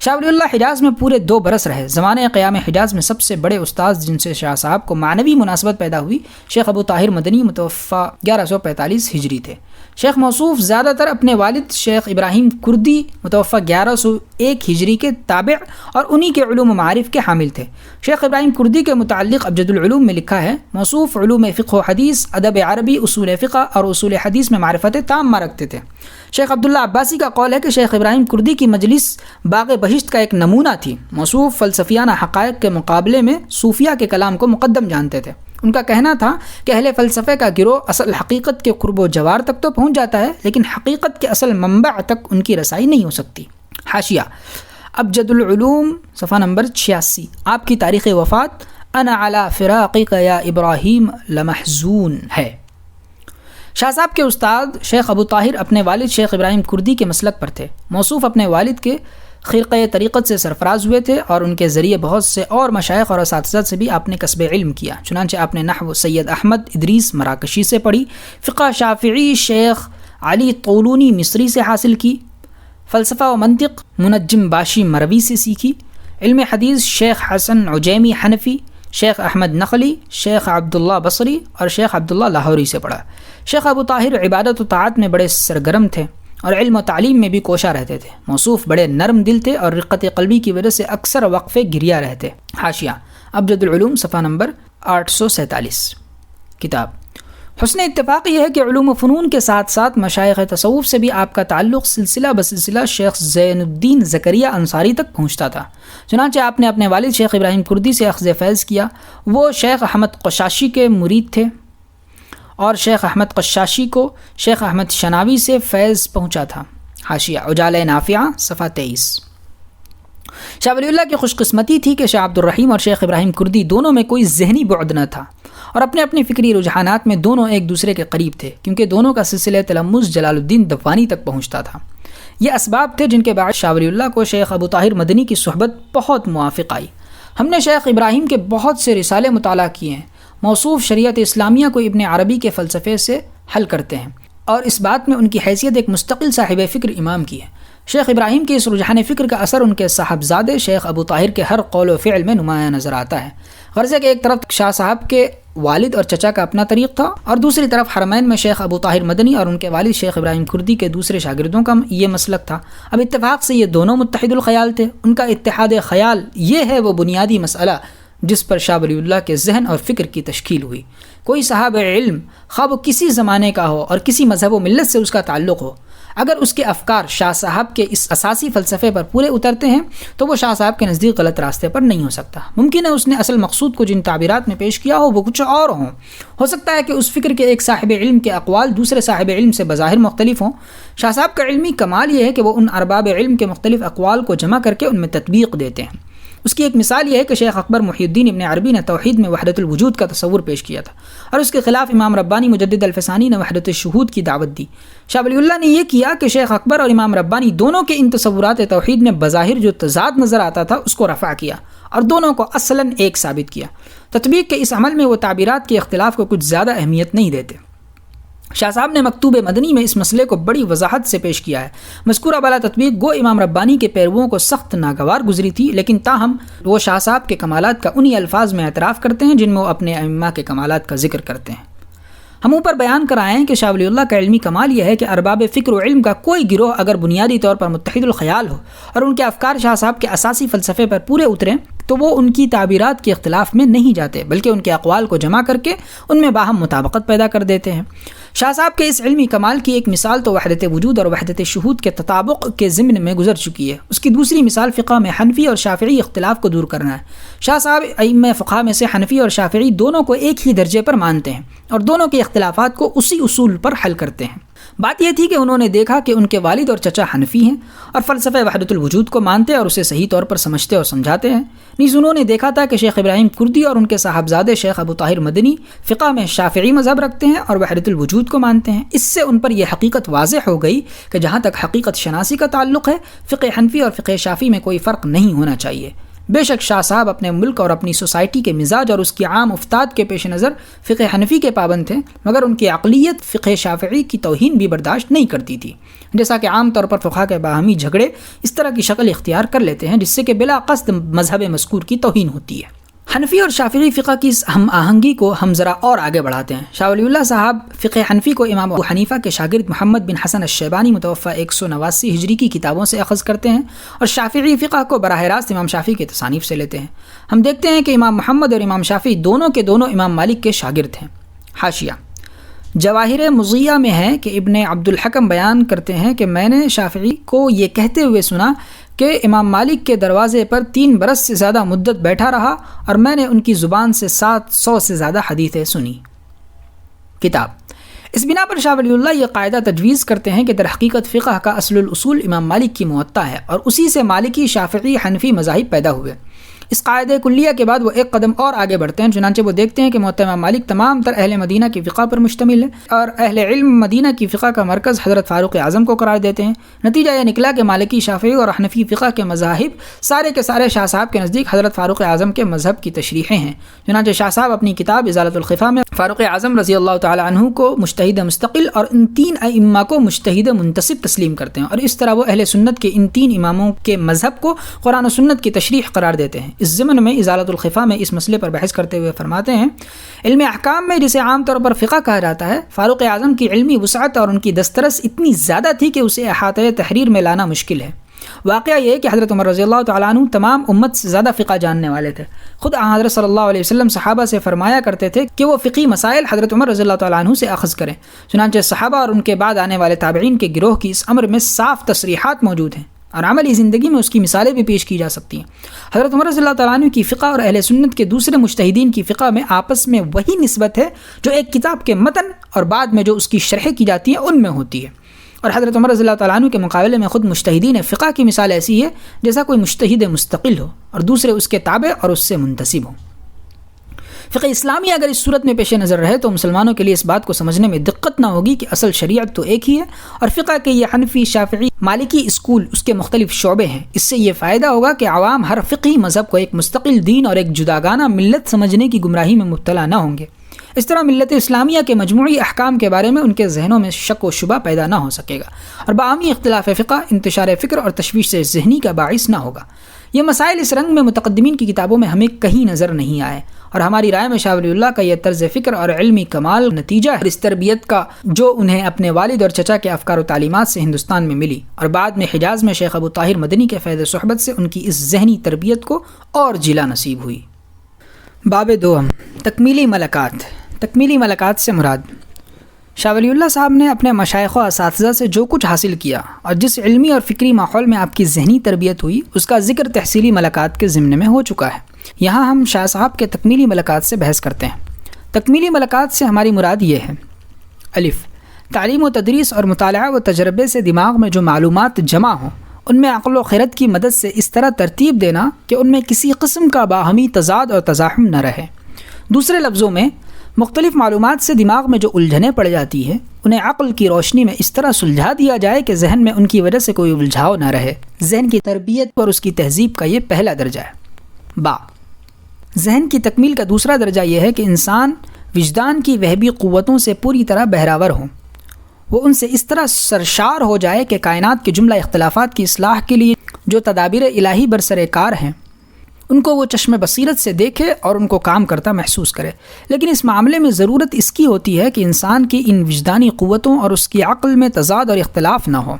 Speaker 1: شاہ ولی اللہ حجاز میں پورے 2 برس رہے۔ زمانے قیام حجاز میں سب سے بڑے استاد جن سے شاہ صاحب کو معنوی مناسبت پیدا ہوئی، شیخ ابو طاہر مدنی متوفی 1145 ہجری تھے۔ شیخ موصوف زیادہ تر اپنے والد شیخ ابراہیم کردی متوفی 1101 ہجری کے تابع اور انہی کے علوم و معارف کے حامل تھے۔ شیخ ابراہیم کردی کے متعلق ابجد العلوم میں لکھا ہے، موصوف علوم فقہ و حدیث، ادب عربی، اصول فقہ اور اصول حدیث میں معرفت تامہ رکھتے تھے۔ شیخ عبداللہ عباسی کا قول ہے کہ شیخ ابراہیم کردی کی مجلس باغ بہشت کا ایک نمونہ تھی۔ موصوف فلسفیانہ حقائق کے مقابلے میں صوفیہ کے کلام کو مقدم جانتے تھے۔ ان کا کہنا تھا کہ اہل فلسفے کا گروہ اصل حقیقت کے قرب و جوار تک تو پہنچ جاتا ہے، لیکن حقیقت کے اصل منبع تک ان کی رسائی نہیں ہو سکتی۔ حاشیہ ابجد العلوم صفحہ نمبر 86۔ آپ کی تاریخ وفات انا علی فراقک یا ابراہیم لمحزون ہے۔ شاہ صاحب کے استاد شیخ ابو طاہر اپنے والد شیخ ابراہیم کردی کے مسلک پر تھے۔ موصوف اپنے والد کے خرقہ طریقت سے سرفراز ہوئے تھے اور ان کے ذریعے بہت سے اور مشائخ اور اساتذہ سے بھی آپ نے کسب علم کیا۔ چنانچہ آپ نے نحو سید احمد ادریس مراکشی سے پڑھی، فقہ شافعی شیخ علی طولونی مصری سے حاصل کی، فلسفہ و منطق منجم باشی مروی سے سیکھی، علم حدیث شیخ حسن عجیمی حنفی، شیخ احمد نقلی، شیخ عبداللہ بصری اور شیخ عبداللہ لاہوری سے پڑھا۔ شیخ ابو طاہر عبادت و طاعت میں بڑے سرگرم تھے اور علم و تعلیم میں بھی کوشاں رہتے تھے۔ موصوف بڑے نرم دل تھے اور رقت قلبی کی وجہ سے اکثر وقفے گریا رہتے۔ حاشیہ ابجد العلوم صفحہ نمبر 847۔ کتاب حسن اتفاق یہ ہے کہ علوم و فنون کے ساتھ ساتھ مشائخ تصوف سے بھی آپ کا تعلق سلسلہ بسلسلہ شیخ زین الدین زکریا انصاری تک پہنچتا تھا۔ چنانچہ آپ نے اپنے والد شیخ ابراہیم کردی سے اخذ فیض کیا۔ وہ شیخ احمد قشاشی کے مرید تھے اور شیخ احمد قشاشی کو شیخ احمد شناوی سے فیض پہنچا تھا۔ حاشیہ عجالہ نافعہ صفحہ 23۔ شاہ ولی اللہ کی خوش قسمتی تھی کہ شاہ عبد الرحیم اور شیخ ابراہیم کردی دونوں میں کوئی ذہنی بعد نہ تھا، اور اپنے اپنے فکری رجحانات میں دونوں ایک دوسرے کے قریب تھے، کیونکہ دونوں کا سلسلہ تلمذ جلال الدین دفانی تک پہنچتا تھا۔ یہ اسباب تھے جن کے بعد شاہ ولی اللہ کو شیخ ابو طاہر مدنی کی صحبت بہت موافق آئی۔ ہم نے شیخ ابراہیم کے بہت سے رسالے مطالعہ کیے ہیں۔ موصوف شریعت اسلامیہ کو ابن عربی کے فلسفے سے حل کرتے ہیں، اور اس بات میں ان کی حیثیت ایک مستقل صاحب فکر امام کی ہے۔ شیخ ابراہیم کے اس رجحان فکر کا اثر ان کے صاحبزادے شیخ ابو طاہر کے ہر قول و فعل میں نمایاں نظر آتا ہے۔ غرض ہے کہ ایک طرف شاہ صاحب کے والد اور چچا کا اپنا طریق تھا، اور دوسری طرف حرمین میں شیخ ابو طاہر مدنی اور ان کے والد شیخ ابراہیم کردی کے دوسرے شاگردوں کا یہ مسلک تھا۔ اب اتفاق سے یہ دونوں متحد الخیال تھے۔ ان کا اتحاد خیال یہ ہے وہ بنیادی مسئلہ جس پر شاہ ولی اللہ کے ذہن اور فکر کی تشکیل ہوئی۔ کوئی صاحب علم خواہ وہ کسی زمانے کا ہو اور کسی مذہب و ملت سے اس کا تعلق ہو، اگر اس کے افکار شاہ صاحب کے اس اساسی فلسفے پر پورے اترتے ہیں تو وہ شاہ صاحب کے نزدیک غلط راستے پر نہیں ہو سکتا۔ ممکن ہے اس نے اصل مقصود کو جن تعبیرات میں پیش کیا وہ کچھ اور ہوں۔ ہو سکتا ہے کہ اس فکر کے ایک صاحب علم کے اقوال دوسرے صاحب علم سے بظاہر مختلف ہوں۔ شاہ صاحب کا علمی کمال یہ ہے کہ وہ ان ارباب علم کے مختلف اقوال کو جمع کر کے ان میں تطبیق دیتے ہیں۔ اس کی ایک مثال یہ ہے کہ شیخ اکبر محی الدین ابن عربی نے توحید میں وحدت الوجود کا تصور پیش کیا تھا، اور اس کے خلاف امام ربانی مجدد الفسانی نے وحدت الشہود کی دعوت دی۔ شاہ ولی اللہ نے یہ کیا کہ شیخ اکبر اور امام ربانی دونوں کے ان تصورات توحید میں بظاہر جو تضاد نظر آتا تھا اس کو رفع کیا اور دونوں کو اصلاً ایک ثابت کیا۔ تطبیق کے اس عمل میں وہ تعبیرات کے اختلاف کو کچھ زیادہ اہمیت نہیں دیتے۔ شاہ صاحب نے مکتوب مدنی میں اس مسئلے کو بڑی وضاحت سے پیش کیا ہے۔ مذکورہ بالا تطبیق گو امام ربانی کے پیرووں کو سخت ناگوار گزری تھی، لیکن تاہم وہ شاہ صاحب کے کمالات کا انہی الفاظ میں اعتراف کرتے ہیں جن میں وہ اپنے ائمہ کے کمالات کا ذکر کرتے ہیں۔ ہم اوپر بیان کر آئے ہیں کہ شاہ ولی اللہ کا علمی کمال یہ ہے کہ ارباب فکر و علم کا کوئی گروہ اگر بنیادی طور پر متحد الخیال ہو اور ان کے افکار شاہ صاحب کے اساسی فلسفے پر پورے اتریں تو وہ ان کی تعبیرات کے اختلاف میں نہیں جاتے بلکہ ان کے اقوال کو جمع کر کے ان میں باہم مطابقت پیدا کر دیتے ہیں۔ شاہ صاحب کے اس علمی کمال کی ایک مثال تو وحدت وجود اور وحدت شہود کے تطابق کے ضمن میں گزر چکی ہے۔ اس کی دوسری مثال فقہ میں حنفی اور شافعی اختلاف کو دور کرنا ہے۔ شاہ صاحب ائمہ فقہ میں سے حنفی اور شافعی دونوں کو ایک ہی درجے پر مانتے ہیں اور دونوں کے اختلافات کو اسی اصول پر حل کرتے ہیں۔ بات یہ تھی کہ انہوں نے دیکھا کہ ان کے والد اور چچا حنفی ہیں اور فلسفہ وحدت الوجود کو مانتے اور اسے صحیح طور پر سمجھتے اور سمجھاتے ہیں۔ نیز انہوں نے دیکھا تھا کہ شیخ ابراہیم کردی اور ان کے صاحبزادے شیخ ابو طاہر مدنی فقہ میں شافعی مذہب رکھتے ہیں اور وحدت الوجود کو مانتے ہیں۔ اس سے ان پر یہ حقیقت واضح ہو گئی کہ جہاں تک حقیقت شناسی کا تعلق ہے فقہ حنفی اور فقہ شافعی میں کوئی فرق نہیں ہونا چاہیے۔ بے شک شاہ صاحب اپنے ملک اور اپنی سوسائٹی کے مزاج اور اس کی عام افتاد کے پیش نظر فقہ حنفی کے پابند تھے، مگر ان کی عقلیت فقہ شافعی کی توہین بھی برداشت نہیں کرتی تھی، جیسا کہ عام طور پر فقہا کے باہمی جھگڑے اس طرح کی شکل اختیار کر لیتے ہیں جس سے کہ بلا قصد مذہب مذکور کی توہین ہوتی ہے۔ حنفی اور شافعی فقہ کی اس ہم آہنگی کو ہم ذرا اور آگے بڑھاتے ہیں۔ شاہ ولی اللہ صاحب فقہ حنفی کو امام ابو حنیفہ کے شاگرد محمد بن حسن الشیبانی متوفی 189 ہجری کی کتابوں سے اخذ کرتے ہیں اور شافعی فقہ کو براہ راست امام شافعی کے تصانیف سے لیتے ہیں۔ ہم دیکھتے ہیں کہ امام محمد اور امام شافعی دونوں کے دونوں امام مالک کے شاگرد ہیں۔ حاشیہ جواہر مضیہ میں ہے کہ ابن عبد الحکم بیان کرتے ہیں کہ میں نے شافعی کو یہ کہتے ہوئے سنا کہ امام مالک کے دروازے پر 3 برس سے زیادہ مدت بیٹھا رہا اور میں نے ان کی زبان سے 700 سے زیادہ حدیثیں سنی۔ کتاب اس بنا پر شاہ ولی اللہ یہ قاعدہ تجویز کرتے ہیں کہ در حقیقت فقہ کا اصل الاصول امام مالک کی موطا ہے اور اسی سے مالکی شافعی حنفی مذاہب پیدا ہوئے۔ اس قاعدہ کلیہ کے بعد وہ ایک قدم اور آگے بڑھتے ہیں، چنانچہ وہ دیکھتے ہیں کہ موطا امام مالک تمام تر اہل مدینہ کی فقہ پر مشتمل ہے اور اہل علم مدینہ کی فقہ کا مرکز حضرت فاروق اعظم کو قرار دیتے ہیں۔ نتیجہ یہ نکلا کہ مالکی شافعی اور حنفی فقہ کے مذاہب سارے کے سارے شاہ صاحب کے نزدیک حضرت فاروق اعظم کے مذہب کی تشریحیں ہیں۔ چنانچہ شاہ صاحب اپنی کتاب ازالۃ الخفا میں فاروق اعظم رضی اللہ تعالی عنہ کو مجتہد مستقل اور ان 3 ائمہ کو مجتہد منتسب تسلیم کرتے ہیں اور اس طرح وہ اہل سنت کے ان 3 اماموں کے مذہب کو قرآن و سنت کی تشریح قرار دیتے ہیں۔ اس ضمن میں ازالۃ الخفا میں اس مسئلے پر بحث کرتے ہوئے فرماتے ہیں، علم احکام میں جسے عام طور پر فقہ کہا جاتا ہے، فاروق اعظم کی علمی وسعت اور ان کی دسترس اتنی زیادہ تھی کہ اسے احاطۂ تحریر میں لانا مشکل ہے۔ واقعہ یہ ہے کہ حضرت عمر رضی اللہ تعالیٰ عنہ تمام امت سے زیادہ فقہ جاننے والے تھے۔ خود حضرت صلی اللہ علیہ وسلم صحابہ سے فرمایا کرتے تھے کہ وہ فقی مسائل حضرت عمر رضی اللہ تعالیٰ عنہ سے اخذ کریں۔ چنانچہ صحابہ اور ان کے بعد آنے والے تابعین کے گروہ کی اس امر میں صاف تصریحات موجود ہیں اور عملی زندگی میں اس کی مثالیں بھی پیش کی جا سکتی ہیں۔ حضرت عمر رضی اللہ تعالیٰ عنہ کی فقہ اور اہل سنت کے دوسرے مجتہدین کی فقہ میں آپس میں وہی نسبت ہے جو ایک کتاب کے متن اور بعد میں جو اس کی شرح کی جاتی ہے ان میں ہوتی ہے، اور حضرت عمر رضی اللہ تعالیٰ عنہ کے مقابلے میں خود مجتہدین فقہ کی مثال ایسی ہے جیسا کوئی مجتہد مستقل ہو اور دوسرے اس کے تابع اور اس سے منتسب ہوں۔ فقہ اسلامی اگر اس صورت میں پیش نظر رہے تو مسلمانوں کے لیے اس بات کو سمجھنے میں دقت نہ ہوگی کہ اصل شریعت تو ایک ہی ہے اور فقہ کے یہ حنفی شافعی مالکی اسکول اس کے مختلف شعبے ہیں۔ اس سے یہ فائدہ ہوگا کہ عوام ہر فقہی مذہب کو ایک مستقل دین اور ایک جداگانہ ملت سمجھنے کی گمراہی میں مبتلا نہ ہوں گے۔ اس طرح ملت اسلامیہ کے مجموعی احکام کے بارے میں ان کے ذہنوں میں شک و شبہ پیدا نہ ہو سکے گا اور باہمی اختلاف فقہ انتشار فکر اور تشویش ذہنی کا باعث نہ ہوگا۔ یہ مسائل اس رنگ میں متقدمین کی کتابوں میں ہمیں کہیں نظر نہیں آئے اور ہماری رائے میں شاہ ولی اللہ کا یہ طرز فکر اور علمی کمال نتیجہ ہے اس تربیت کا جو انہیں اپنے والد اور چچا کے افکار و تعلیمات سے ہندوستان میں ملی اور بعد میں حجاز میں شیخ ابو طاہر مدنی کے فیض صحبت سے ان کی اس ذہنی تربیت کو اور جلا نصیب ہوئی۔ باب دوم تکمیلی ملکات۔ تکمیلی ملکات سے مراد شاہ ولی اللہ صاحب نے اپنے مشائخ و اساتذہ سے جو کچھ حاصل کیا اور جس علمی اور فکری ماحول میں آپ کی ذہنی تربیت ہوئی اس کا ذکر تحصیلی ملکات کے ضمن میں ہو چکا ہے۔ یہاں ہم شاہ صاحب کے تکمیلی ملکات سے بحث کرتے ہیں۔ تکمیلی ملکات سے ہماری مراد یہ ہے: الف تعلیم و تدریس اور مطالعہ و تجربے سے دماغ میں جو معلومات جمع ہوں ان میں عقل و خرد کی مدد سے اس طرح ترتیب دینا کہ ان میں کسی قسم کا باہمی تضاد اور تزاحم نہ رہے۔ دوسرے لفظوں میں مختلف معلومات سے دماغ میں جو الجھنیں پڑ جاتی ہیں انہیں عقل کی روشنی میں اس طرح سلجھا دیا جائے کہ ذہن میں ان کی وجہ سے کوئی الجھاؤ نہ رہے۔ ذہن کی تربیت اور اس کی تہذیب کا یہ پہلا درجہ ہے۔ با ذہن کی تکمیل کا دوسرا درجہ یہ ہے کہ انسان وجدان کی وہبی قوتوں سے پوری طرح بہراور ہو، وہ ان سے اس طرح سرشار ہو جائے کہ کائنات کے جملہ اختلافات کی اصلاح کے لیے جو تدابیر الہی برسر کار ہیں ان کو وہ چشم بصیرت سے دیکھے اور ان کو کام کرتا محسوس کرے۔ لیکن اس معاملے میں ضرورت اس کی ہوتی ہے کہ انسان کی ان وجدانی قوتوں اور اس کی عقل میں تضاد اور اختلاف نہ ہو۔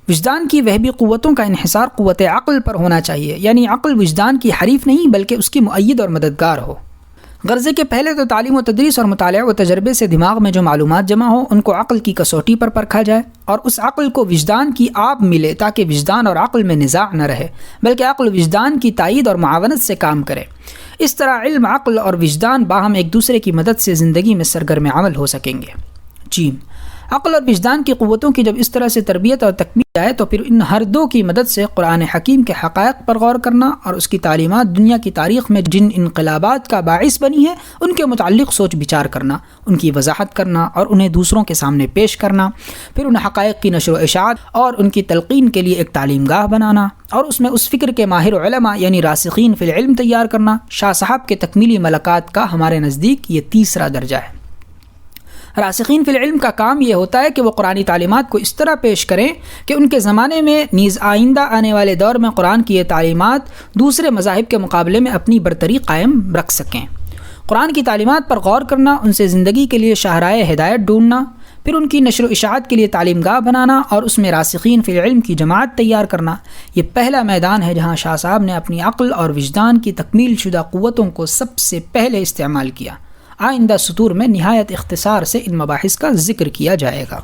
Speaker 1: وجدان کی وہبی قوتوں کا انحصار قوت عقل پر ہونا چاہیے، یعنی عقل وجدان کی حریف نہیں بلکہ اس کی مؤید اور مددگار ہو۔ غرضے کے پہلے تو تعلیم و تدریس اور مطالعہ و تجربے سے دماغ میں جو معلومات جمع ہوں ان کو عقل کی کسوٹی پر پرکھا جائے اور اس عقل کو وجدان کی آب ملے تاکہ وجدان اور عقل میں نزاع نہ رہے بلکہ عقل وجدان کی تائید اور معاونت سے کام کرے۔ اس طرح علم، عقل اور وجدان باہم ایک دوسرے کی مدد سے زندگی میں سرگرم عمل ہو سکیں گے۔ جیم، عقل اور وجدان کی قوتوں کی جب اس طرح سے تربیت اور تکمیل جائے تو پھر ان ہر دو کی مدد سے قرآن حکیم کے حقائق پر غور کرنا اور اس کی تعلیمات دنیا کی تاریخ میں جن انقلابات کا باعث بنی ہے ان کے متعلق سوچ بچار کرنا، ان کی وضاحت کرنا اور انہیں دوسروں کے سامنے پیش کرنا، پھر ان حقائق کی نشر و اشاعت اور ان کی تلقین کے لیے ایک تعلیم گاہ بنانا اور اس میں اس فکر کے ماہر علماء یعنی راسخین فی العلم تیار کرنا۔ شاہ صاحب کے تکمیلی ملکات کا ہمارے نزدیک یہ تیسرا درجہ ہے۔ راسخین فی العلم کا کام یہ ہوتا ہے کہ وہ قرآنی تعلیمات کو اس طرح پیش کریں کہ ان کے زمانے میں نیز آئندہ آنے والے دور میں قرآن کی یہ تعلیمات دوسرے مذاہب کے مقابلے میں اپنی برتری قائم رکھ سکیں۔ قرآن کی تعلیمات پر غور کرنا، ان سے زندگی کے لیے شاہراہ ہدایت ڈھونڈنا، پھر ان کی نشر و اشاعت کے لیے تعلیم گاہ بنانا اور اس میں راسخین فی العلم کی جماعت تیار کرنا، یہ پہلا میدان ہے جہاں شاہ صاحب نے اپنی عقل اور وجدان کی تکمیل شدہ قوتوں کو سب سے پہلے استعمال کیا۔ آئندہ سطور میں نہایت اختصار سے ان مباحث کا ذکر کیا جائے گا۔